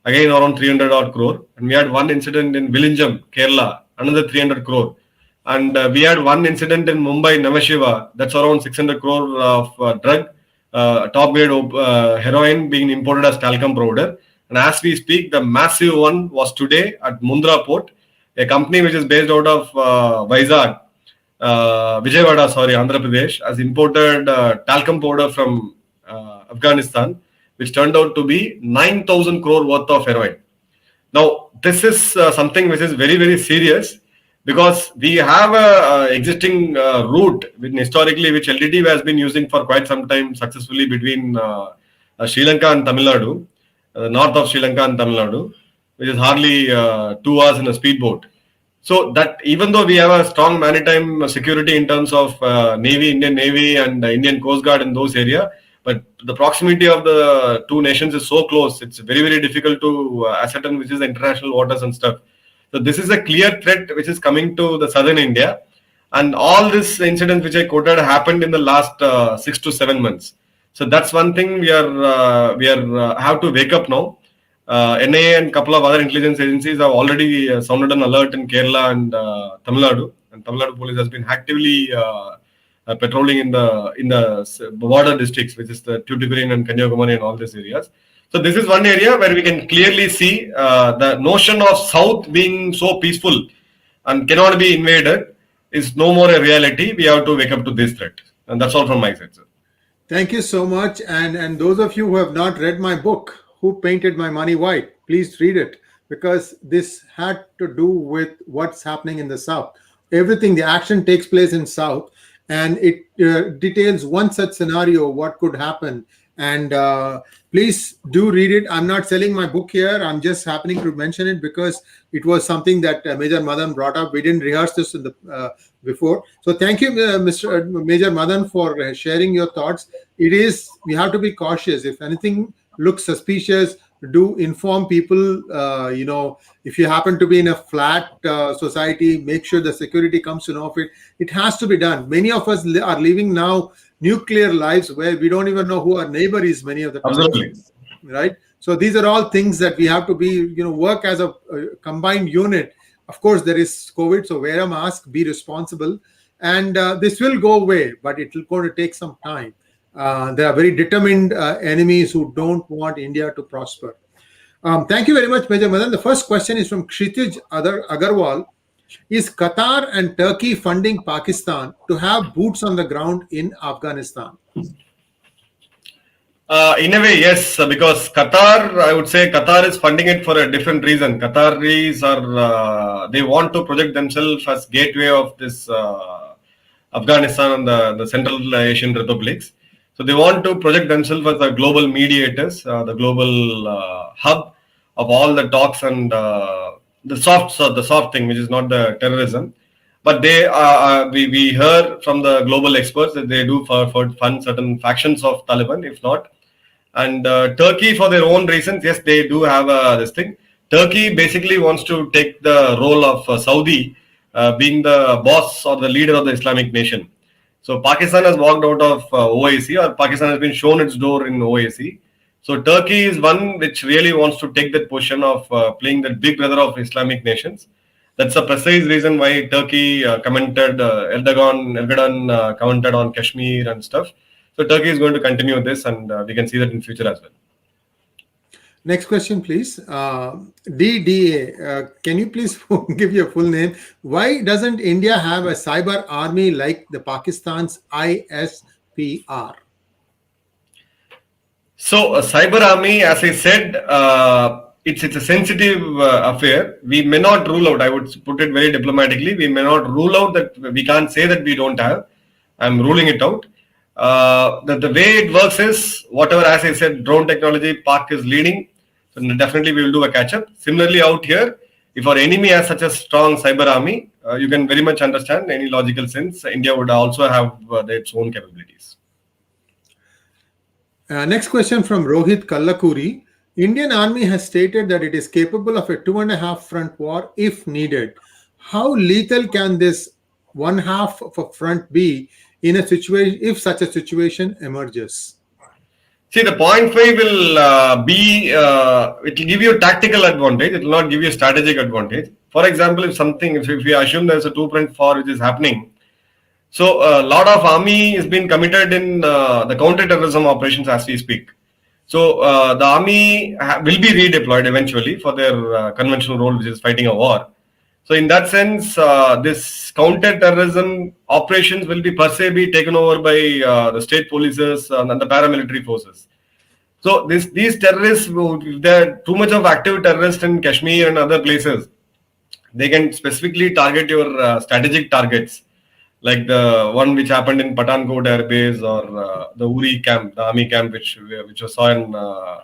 again around 300 odd crore. And we had one incident in Vizhinjam, Kerala, another 300 crore. And we had one incident in Mumbai, Navashiva, that's around 600 crore of drug, top grade heroin being imported as talcum powder. And as we speak, the massive one was today at Mundra port, a company which is based out of Vizag, Vijayawada, sorry, Andhra Pradesh, has imported talcum powder from Afghanistan, which turned out to be 9,000 crore worth of heroin. Now, this is something which is very, very serious because we have a existing route historically which LTT has been using for quite some time successfully between Sri Lanka and Tamil Nadu, north of Sri Lanka and Tamil Nadu, which is hardly 2 hours in a speedboat. So that even though we have a strong maritime security in terms of Navy, Indian Navy and Indian Coast Guard in those areas, but the proximity of the two nations is so close, it's very, very difficult to ascertain which is the international waters and stuff. So this is a clear threat which is coming to the southern India. And all these incidents which I quoted happened in the last 6 to 7 months. So that's one thing we have to wake up now. NIA and couple of other intelligence agencies have already sounded an alert in Kerala and Tamil Nadu, and Tamil Nadu police has been actively patrolling in the border districts, which is the Tuticorin and Kanyakumari and all these areas. So this is one area where we can clearly see the notion of South being so peaceful and cannot be invaded is no more a reality. We have to wake up to this threat, and that's all from my side, sir. Thank you so much. And those of you who have not read my book, Who Painted My Money White, please read it, because this had to do with what's happening in the South. Everything, the action takes place in South, and it details one such scenario, what could happen. And please do read it. I'm not selling my book here. I'm just happening to mention it because it was something that Major Madan brought up. We didn't rehearse this in the before. So thank you, Mr. Major Madan, for sharing your thoughts. It is, we have to be cautious. If anything looks suspicious, do inform people. If you happen to be in a flat society, make sure the security comes to know of it. It has to be done. Many of us are living now nuclear lives where we don't even know who our neighbor is many of the times. Absolutely. Right? So these are all things that we have to be, work as a combined unit. Of course, there is COVID, so wear a mask, be responsible, and this will go away, but it will going to take some time. There are very determined enemies who don't want India to prosper. Thank you very much, Major Madan. The first question is from Kshitij Agarwal. Is Qatar and Turkey funding Pakistan to have boots on the ground in Afghanistan? In a way, yes, because Qatar, I would say Qatar is funding it for a different reason. Qataris they want to project themselves as gateway of this Afghanistan and the Central Asian republics. So they want to project themselves as the global mediators, the global hub of all the talks and the soft thing, which is not the terrorism. But we heard from the global experts that they do fund certain factions of Taliban, if not. And Turkey, for their own reasons, yes, they do have this thing. Turkey basically wants to take the role of Saudi, being the boss or the leader of the Islamic nation. So Pakistan has walked out of OIC, or Pakistan has been shown its door in OIC. So Turkey is one which really wants to take that position of playing the big brother of Islamic nations. That's the precise reason why Turkey commented, Erdogan commented on Kashmir and stuff. So Turkey is going to continue this, and we can see that in future as well. Next question, please. DDA, can you please give your full name? Why doesn't India have a cyber army like the Pakistan's ISPR? So, a cyber army, as I said, it's a sensitive affair. We may not rule out. I would put it very diplomatically. We may not rule out that we can't say that we don't have. I'm ruling it out. The way it works is whatever, as I said, drone technology, Pak is leading. So definitely we will do a catch up. Similarly, out here, if our enemy has such a strong cyber army, you can very much understand any logical sense. India would also have its own capabilities. Next question from Rohit Kallakuri. Indian Army has stated that it is capable of a 2.5 front war if needed. How lethal can this one half of a front be in a situation if such a situation emerges? See, the 0.5 will it will give you a tactical advantage. It will not give you a strategic advantage. For example, if we assume there's a 2.4 which is happening, so a lot of army is being committed in the counter-terrorism operations as we speak. So the army will be redeployed eventually for their conventional role, which is fighting a war. So in that sense, this counter-terrorism operations will be per se be taken over by the state polices and the paramilitary forces. So these terrorists, if there are too much of active terrorists in Kashmir and other places, they can specifically target your strategic targets, like the one which happened in Pathankot Air Base or the Uri camp, the army camp, which was saw an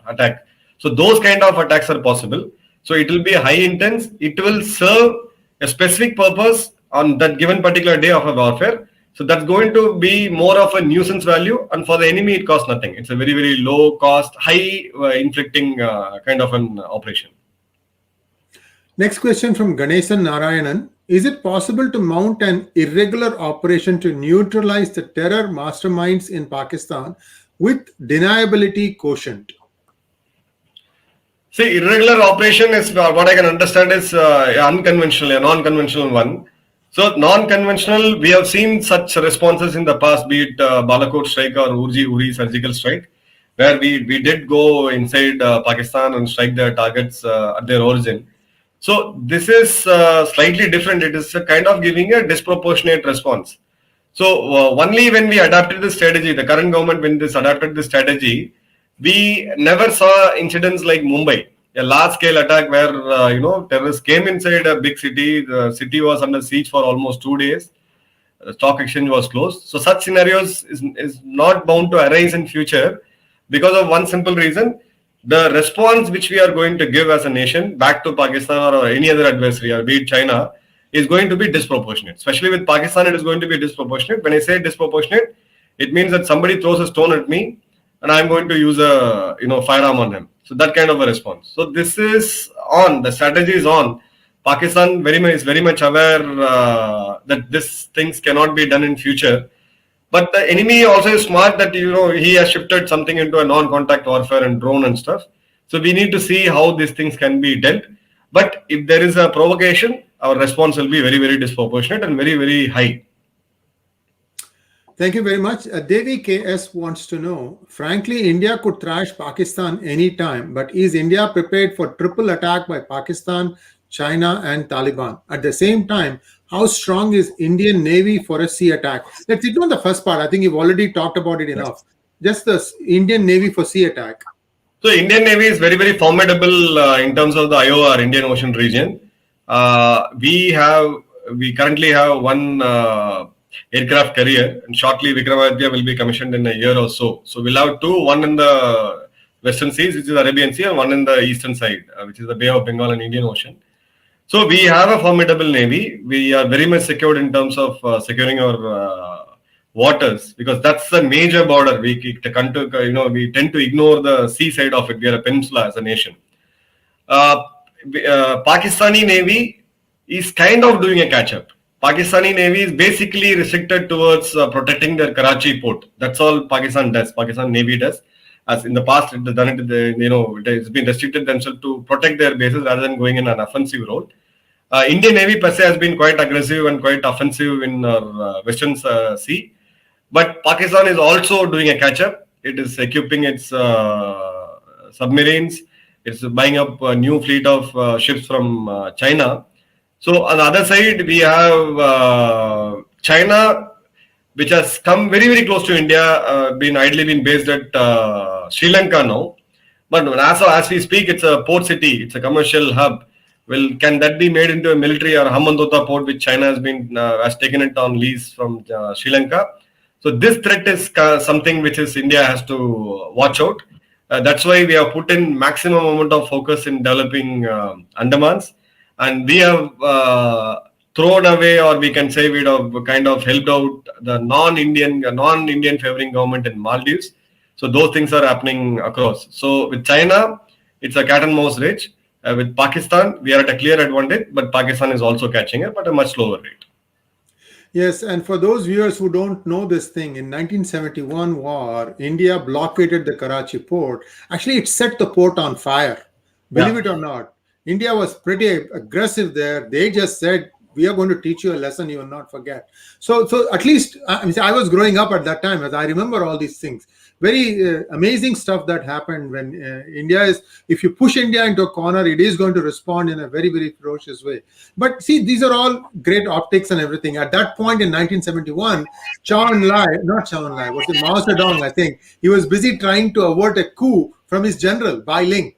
attack. So those kind of attacks are possible. So it will be high intense. It will serve a specific purpose on that given particular day of a warfare. So that's going to be more of a nuisance value, and for the enemy it costs nothing. It's a very, very low cost, high inflicting kind of an operation. Next question from Ganesan Narayanan. Is it possible to mount an irregular operation to neutralize the terror masterminds in Pakistan with deniability quotient? See, irregular operation is what I can understand is unconventional, a non-conventional one. So non-conventional, we have seen such responses in the past, be it Balakot strike or Uri surgical strike, where we did go inside Pakistan and strike their targets at their origin. So this is slightly different. It is a kind of giving a disproportionate response. So only when we adapted the strategy, the current government, when this adapted the strategy, we never saw incidents like Mumbai, a large-scale attack where terrorists came inside a big city. The city was under siege for almost 2 days. The stock exchange was closed. So such scenarios is not bound to arise in future because of one simple reason. The response which we are going to give as a nation back to Pakistan or any other adversary, or be it China, is going to be disproportionate. Especially with Pakistan, it is going to be disproportionate. When I say disproportionate, it means that somebody throws a stone at me and I'm going to use a firearm on him. So that kind of a response. So this is on. The strategy is on. Pakistan is very much aware that these things cannot be done in future. But the enemy also is smart that he has shifted something into a non-contact warfare and drone and stuff. So we need to see how these things can be dealt. But if there is a provocation, our response will be very, very disproportionate and very, very high. Thank you very much. Devi KS wants to know, frankly, India could thrash Pakistan anytime, but is India prepared for triple attack by Pakistan, China and Taliban? At the same time, how strong is Indian Navy for a sea attack? Let's ignore the first part. I think you've already talked about it enough. Just the Indian Navy for sea attack. So Indian Navy is very, very formidable in terms of the IOR, Indian Ocean region. We currently have one aircraft carrier, and shortly Vikramaditya will be commissioned in a year or so. So we'll have two, one in the Western Seas, which is the Arabian Sea, and one in the eastern side, which is the Bay of Bengal and Indian Ocean. So we have a formidable navy. We are very much secured in terms of securing our waters, because that's the major border. We tend to ignore the sea side of it. We are a peninsula as a nation. Pakistani Navy is kind of doing a catch-up. Pakistani Navy is basically restricted towards protecting their Karachi port. That's all Pakistan Navy does. as in the past it has done it, it has been restricted themselves to protect their bases rather than going in an offensive role. Indian Navy per se has been quite aggressive and quite offensive in our Western Sea, but Pakistan is also doing a catch up. It is equipping its submarines. It's buying up a new fleet of ships from China. So on the other side, we have China, which has come very very close to India, been based at Sri Lanka now. But as we speak, it's a port city, it's a commercial hub. Well, can that be made into a military or Hambantota port, which China has taken it on lease from Sri Lanka? So this threat is something which is India has to watch out. That's why we have put in maximum amount of focus in developing Andamans, and we have thrown away, or we can say we have kind of helped out the non-Indian favoring government in Maldives. So those things are happening across. So with China, it's a cat and mouse race. With Pakistan, we are at a clear advantage, but Pakistan is also catching up at a much slower rate. Yes, and for those viewers who don't know this thing, in 1971 war, India blockaded the Karachi port. Actually, it set the port on fire. Believe Yeah. it or not, India was pretty aggressive there. They just said, "We are going to teach you a lesson you will not forget." So at least I was growing up at that time, as I remember all these things. Very amazing stuff that happened when India is. If you push India into a corner, it is going to respond in a very very ferocious way. But see, these are all great optics and everything. At that point in 1971, not Chow En Lai, was it Mao Zedong? I think he was busy trying to avert a coup from his general, Bai Ling.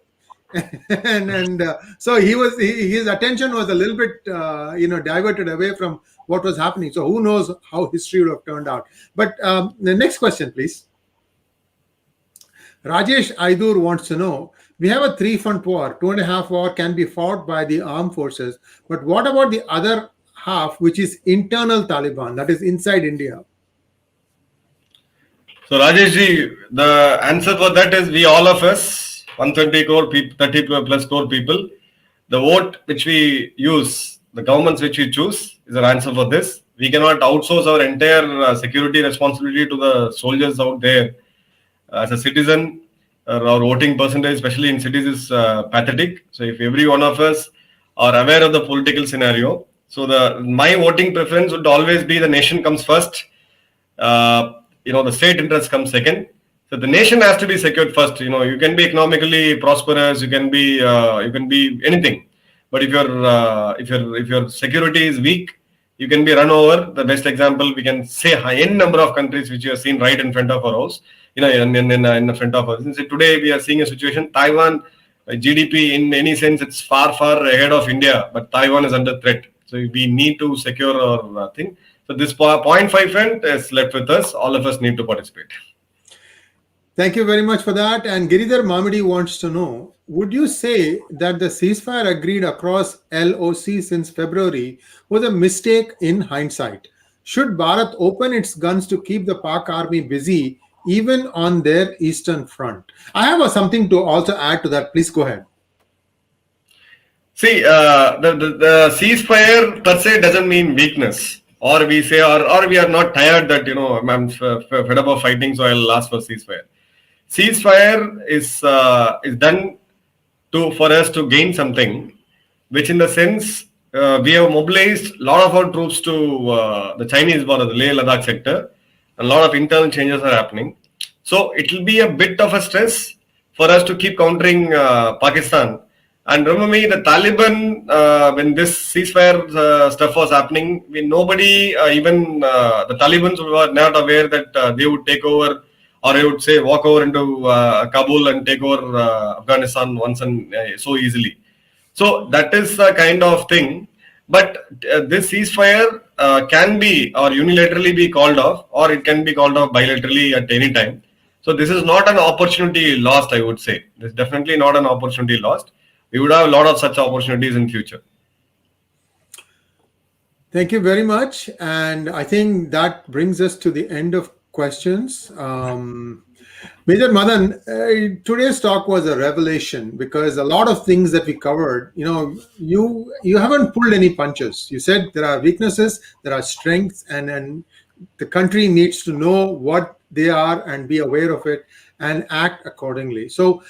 So his attention was a little bit diverted away from what was happening. So who knows how history would have turned out. But the next question, please. Rajesh Aidur wants to know, we have a three-front war. 2.5 war can be fought by the armed forces, but what about the other half, which is internal Taliban, that is inside India? So Rajesh ji, the answer for that is we all of us, 130 crore people, 30 plus crore people, the vote which we use, the governments which we choose is an answer for this. We cannot outsource our entire security responsibility to the soldiers out there. As a citizen, our voting percentage, especially in cities, is pathetic. So if every one of us are aware of the political scenario, so my voting preference would always be the nation comes first. The state interest comes second. So the nation has to be secured first. You can be economically prosperous, you can be anything, but if your security is weak, you can be run over. The best example we can say, any number of countries which you have seen right in front of our house, in front of us. Since today we are seeing a situation, Taiwan GDP in any sense it's far ahead of India, but Taiwan is under threat. So we need to secure our thing. So this 0.5 front is left with us. All of us need to participate. Thank you very much for that. And Giridhar Mamidi wants to know, would you say that the ceasefire agreed across LOC since February was a mistake in hindsight? Should Bharat open its guns to keep the Pak army busy even on their eastern front? I have something to also add to that. Please go ahead. See, the ceasefire per se doesn't mean weakness, or we say, or we are not tired that I'm fed up of fighting, so I'll ask for ceasefire. Ceasefire is done for us to gain something, which in the sense we have mobilized a lot of our troops to the Chinese border, the Leh Ladakh sector. A lot of internal changes are happening. So it will be a bit of a stress for us to keep countering Pakistan. And remember me, the Taliban, when this ceasefire stuff was happening, nobody, even the Taliban were not aware that they would take over, or I would say walk over into Kabul and take over Afghanistan once and so easily. So that is the kind of thing. But this ceasefire can be or unilaterally be called off, or it can be called off bilaterally at any time. So this is not an opportunity lost, I would say. This is definitely not an opportunity lost. We would have a lot of such opportunities in future. Thank you very much. And I think that brings us to the end of questions. Major Madan, today's talk was a revelation because a lot of things that we covered, you haven't pulled any punches. You said there are weaknesses, there are strengths, and The country needs to know what they are and be aware of it and act accordingly. So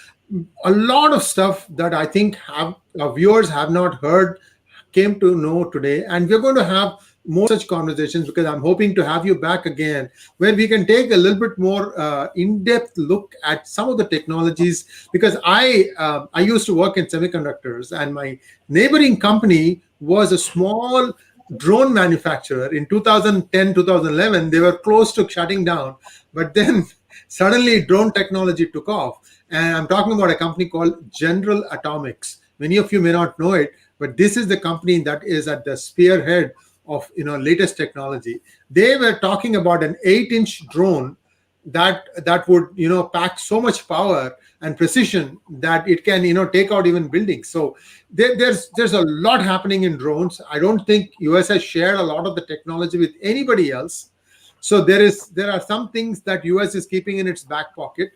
a lot of stuff that I think have our viewers have not heard came to know today, and we're going to have more such conversations because I'm hoping to have you back again where we can take a little bit more in-depth look at some of the technologies, because I used to work in semiconductors, and my neighboring company was a small drone manufacturer. In 2010 2011 they were close to shutting down, but then suddenly drone technology took off, and I'm talking about a company called General Atomics. Many of you may not know it, but this is the company that is at the spearhead of latest technology. They were talking about an 8-inch drone that would pack so much power and precision that it can take out even buildings. So there's a lot happening in drones. I don't think US has shared a lot of the technology with anybody else. So there are some things that US is keeping in its back pocket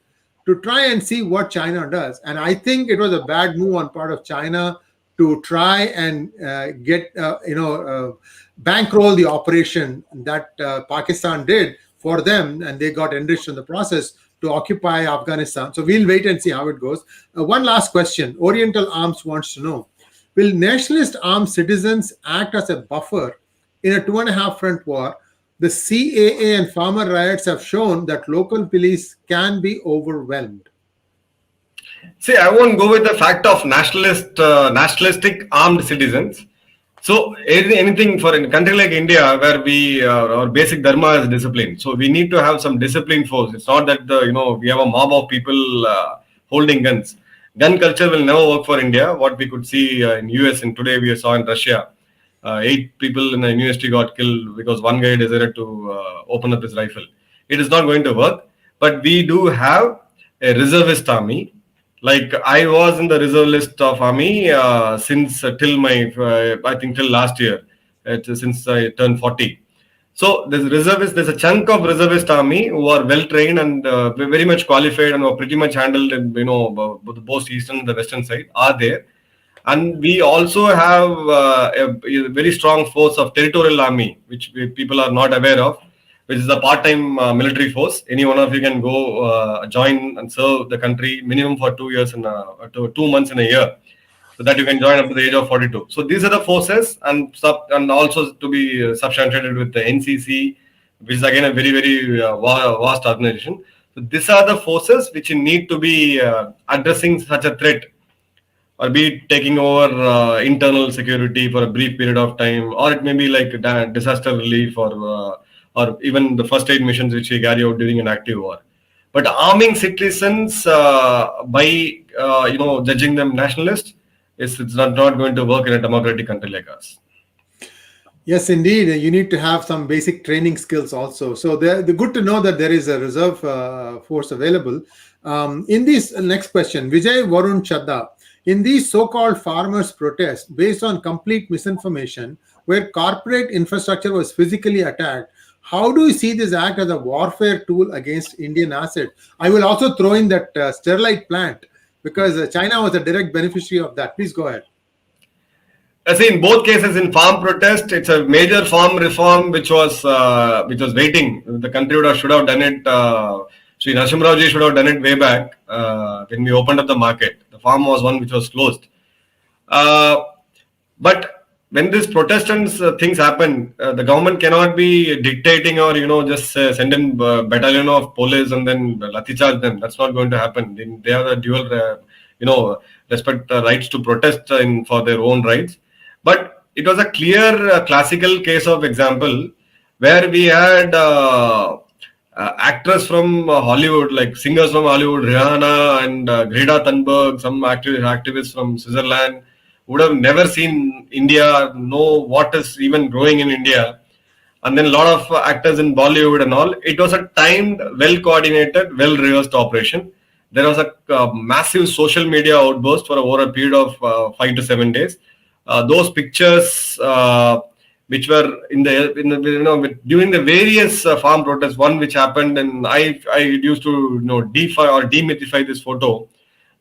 to try and see what China does. And I think it was a bad move on part of China to try and get bankroll the operation that Pakistan did for them, and they got enriched in the process to occupy Afghanistan. So we'll wait and see how it goes. One last question. Oriental Arms wants to know, will nationalist armed citizens act as a buffer in a 2.5 front war? The CAA and farmer riots have shown that local police can be overwhelmed. See, I won't go with the fact of nationalistic armed citizens. So anything for a country like India, where we our basic dharma is discipline. So we need to have some disciplined force. It's not that we have a mob of people holding guns. Gun culture will never work for India. What we could see in US and today we saw in Russia, 8 people in a university got killed because one guy decided to open up his rifle. It is not going to work. But we do have a reservist army. Like I was in the reserve list of army since till my I think till last year, since I turned 40. So there's a chunk of reservist army who are well trained and very much qualified and are pretty much handled in both eastern and the western side are there. And we also have a very strong force of territorial army, which people are not aware of, which is a part-time military force. Any one of you can go join and serve the country minimum for 2 years and 2 months in a year, so that you can join up to the age of 42. So these are the forces, and also to be substantiated with the NCC, which is again a very very vast organization. So these are the forces which need to be addressing such a threat, or be it taking over internal security for a brief period of time, or it may be like disaster relief or even the first aid missions which we carry out during an active war. But arming citizens by judging them nationalist, it's not going to work in a democratic country like us. Yes, indeed. You need to have some basic training skills also. So they're good to know that there is a reserve force available. In this next question, Vijay Varun Chadda, in these so-called farmers' protests based on complete misinformation, where corporate infrastructure was physically attacked, how do you see this act as a warfare tool against Indian assets? I will also throw in that Sterlite plant, because China was a direct beneficiary of that. Please go ahead. I see in both cases, in farm protest, it's a major farm reform which was waiting. The country should have done it. Sri Narasimha should have done it way back when we opened up the market. The farm was one which was closed. But when these Protestants things happen, the government cannot be dictating or just send in battalion of police and then lathi charge them. That's not going to happen. They have a dual, respect rights to protest for their own rights. But it was a clear classical case of example where we had actors from Hollywood, like singers from Hollywood, Rihanna and Greta Thunberg, some activists from Switzerland, would have never seen India, know what is even growing in India. And then a lot of actors in Bollywood and all. It was a timed, well-coordinated, well-rehearsed operation. There was a massive social media outburst for over a period of 5 to 7 days. Those pictures, which were during the various farm protests, one which happened, and I used to demythify this photo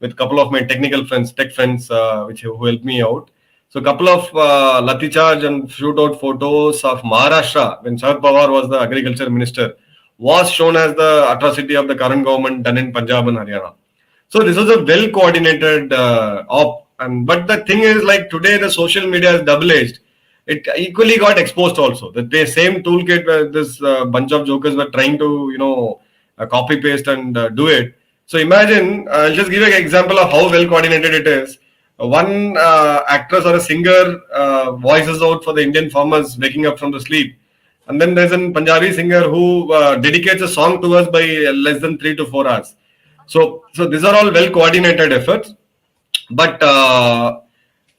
with a couple of my technical friends, tech friends, who helped me out. So a couple of Lati charge and shootout photos of Maharashtra when Sharad Pawar was the agriculture minister was shown as the atrocity of the current government done in Punjab and Haryana. So this was a well coordinated op. And but the thing is, like today, the social media is double edged. It equally got exposed also. The same toolkit where this bunch of jokers were trying to copy paste and do it. So imagine, I'll just give you an example of how well coordinated it is. One actress or a singer voices out for the Indian farmers waking up from the sleep, and then there's a Punjabi singer who dedicates a song to us by less than 3 to 4 hours. So these are all well coordinated efforts, but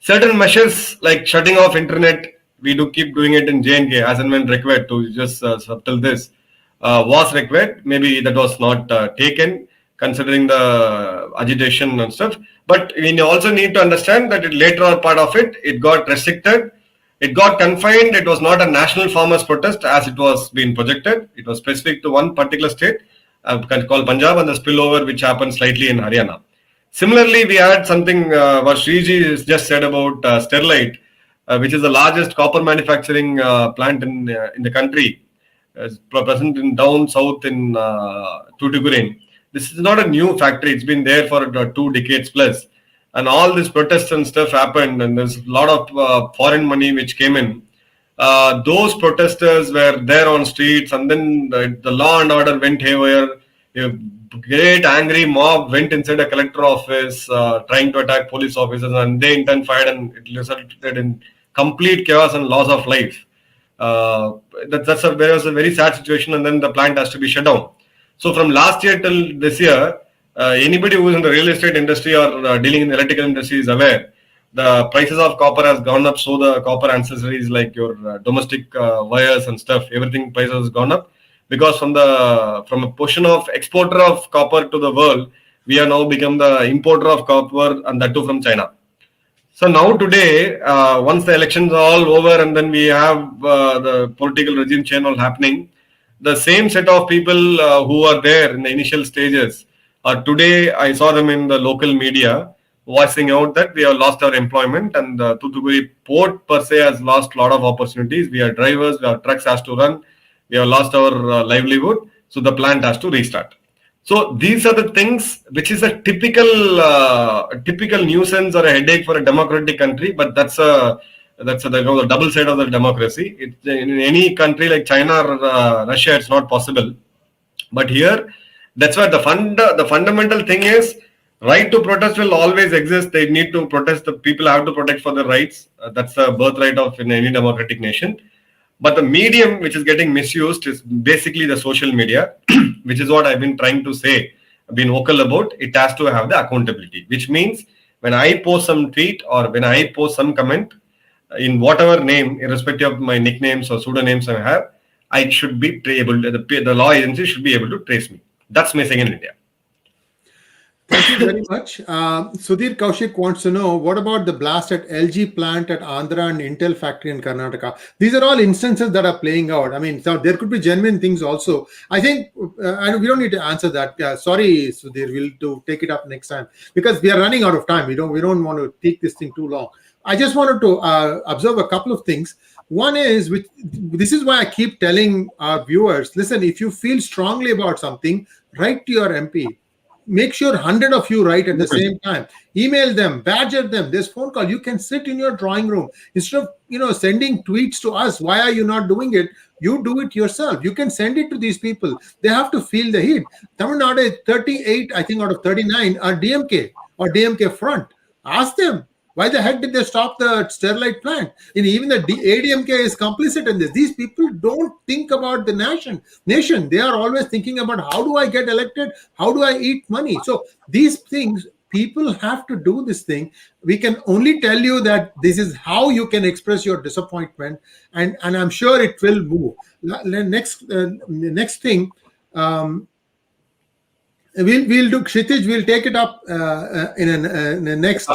certain measures like shutting off internet, we do keep doing it in J&K as and when required to just subtle this was required. Maybe that was not taken considering the agitation and stuff. But we also need to understand that later on part of it, it got restricted, it got confined. It was not a national farmers protest as it was being projected. It was specific to one particular state called Punjab and the spillover which happened slightly in Haryana. Similarly, we had something what Sree just said about Sterlite, which is the largest copper manufacturing plant in the country, present in down south in Tuticorin. This is not a new factory; it's been there for 2 decades plus, and all this protests and stuff happened, and there's a lot of foreign money which came in. Those protesters were there on streets, and then the law and order went haywire. A great angry mob went inside a collector office, trying to attack police officers, and they in turn fired, and it resulted in complete chaos and loss of life. There was a very sad situation, and then the plant has to be shut down. So from last year till this year, anybody who is in the real estate industry or dealing in the electrical industry is aware the prices of copper has gone up. So the copper accessories like your domestic wires and stuff, everything prices has gone up because from a portion of exporter of copper to the world, we are now become the importer of copper, and that too from China. So now today, once the elections are all over and then we have the political regime change all happening, the same set of people who are there in the initial stages, today I saw them in the local media voicing out that we have lost our employment and the Thoothukudi port per se has lost a lot of opportunities. We are drivers, our trucks has to run, we have lost our livelihood, so the plant has to restart. So these are the things which is a typical nuisance or a headache for a democratic country, but that's the double side of the democracy. In any country like China or Russia, it's not possible. But here, that's why the fundamental thing is right to protest will always exist. They need to protest. The people have to protect for their rights. That's the birthright of in any democratic nation. But the medium which is getting misused is basically the social media, which is what I've been trying to say, I've been vocal about. It has to have the accountability, which means when I post some tweet or when I post some comment in whatever name, irrespective of my nicknames or pseudonyms I have, I should be able, the law agency should be able to trace me. That's missing in India. Thank you very much. Sudhir Kaushik wants to know, what about the blast at LG plant at Andhra and Intel factory in Karnataka? These are all instances that are playing out. I mean, so there could be genuine things also. I think we don't need to answer that. Sorry, Sudhir, we'll take it up next time because we are running out of time. We don't want to take this thing too long. I just wanted to observe a couple of things. One is, this is why I keep telling our viewers, listen, if you feel strongly about something, write to your MP. Make sure 100 of you write at the same time. Email them, badger them. There's phone call. You can sit in your drawing room instead of sending tweets to us. Why are you not doing it? You do it yourself. You can send it to these people. They have to feel the heat. Tamil Nadu 38, I think, out of 39 are DMK or DMK front. Ask them. Why the heck did they stop the Sterlite plant? And even the ADMK is complicit in this. These people don't think about the nation. They are always thinking about how do I get elected? How do I eat money? So these things, people have to do this thing. We can only tell you that this is how you can express your disappointment. And I'm sure it will move. Next thing, we'll do, Kshitij, we'll take it up in a next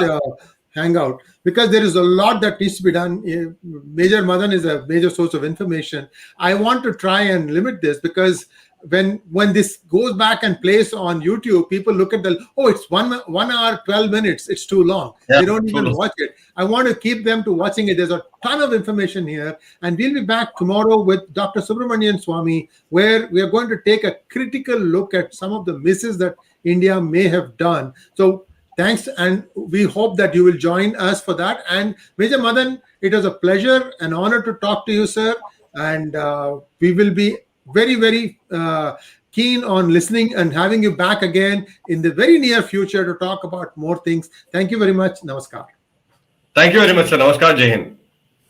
hangout because there is a lot that needs to be done. Major Madan is a major source of information. I want to try and limit this because when this goes back and plays on YouTube, people look at it's 1 hour 12 minutes. It's too long. Yeah, They don't true. even watch it. I want to keep them to watching it. There's a ton of information here, and we'll be back tomorrow with Dr. Subramanian Swamy, where we are going to take a critical look at some of the misses that India may have done. So thanks, and we hope that you will join us for that. And Major Madan, it was a pleasure, an honor to talk to you, sir. And we will be very, very keen on listening and having you back again in the very near future to talk about more things. Thank you very much. Namaskar. Thank you very much, sir. Namaskar, Jai Hind.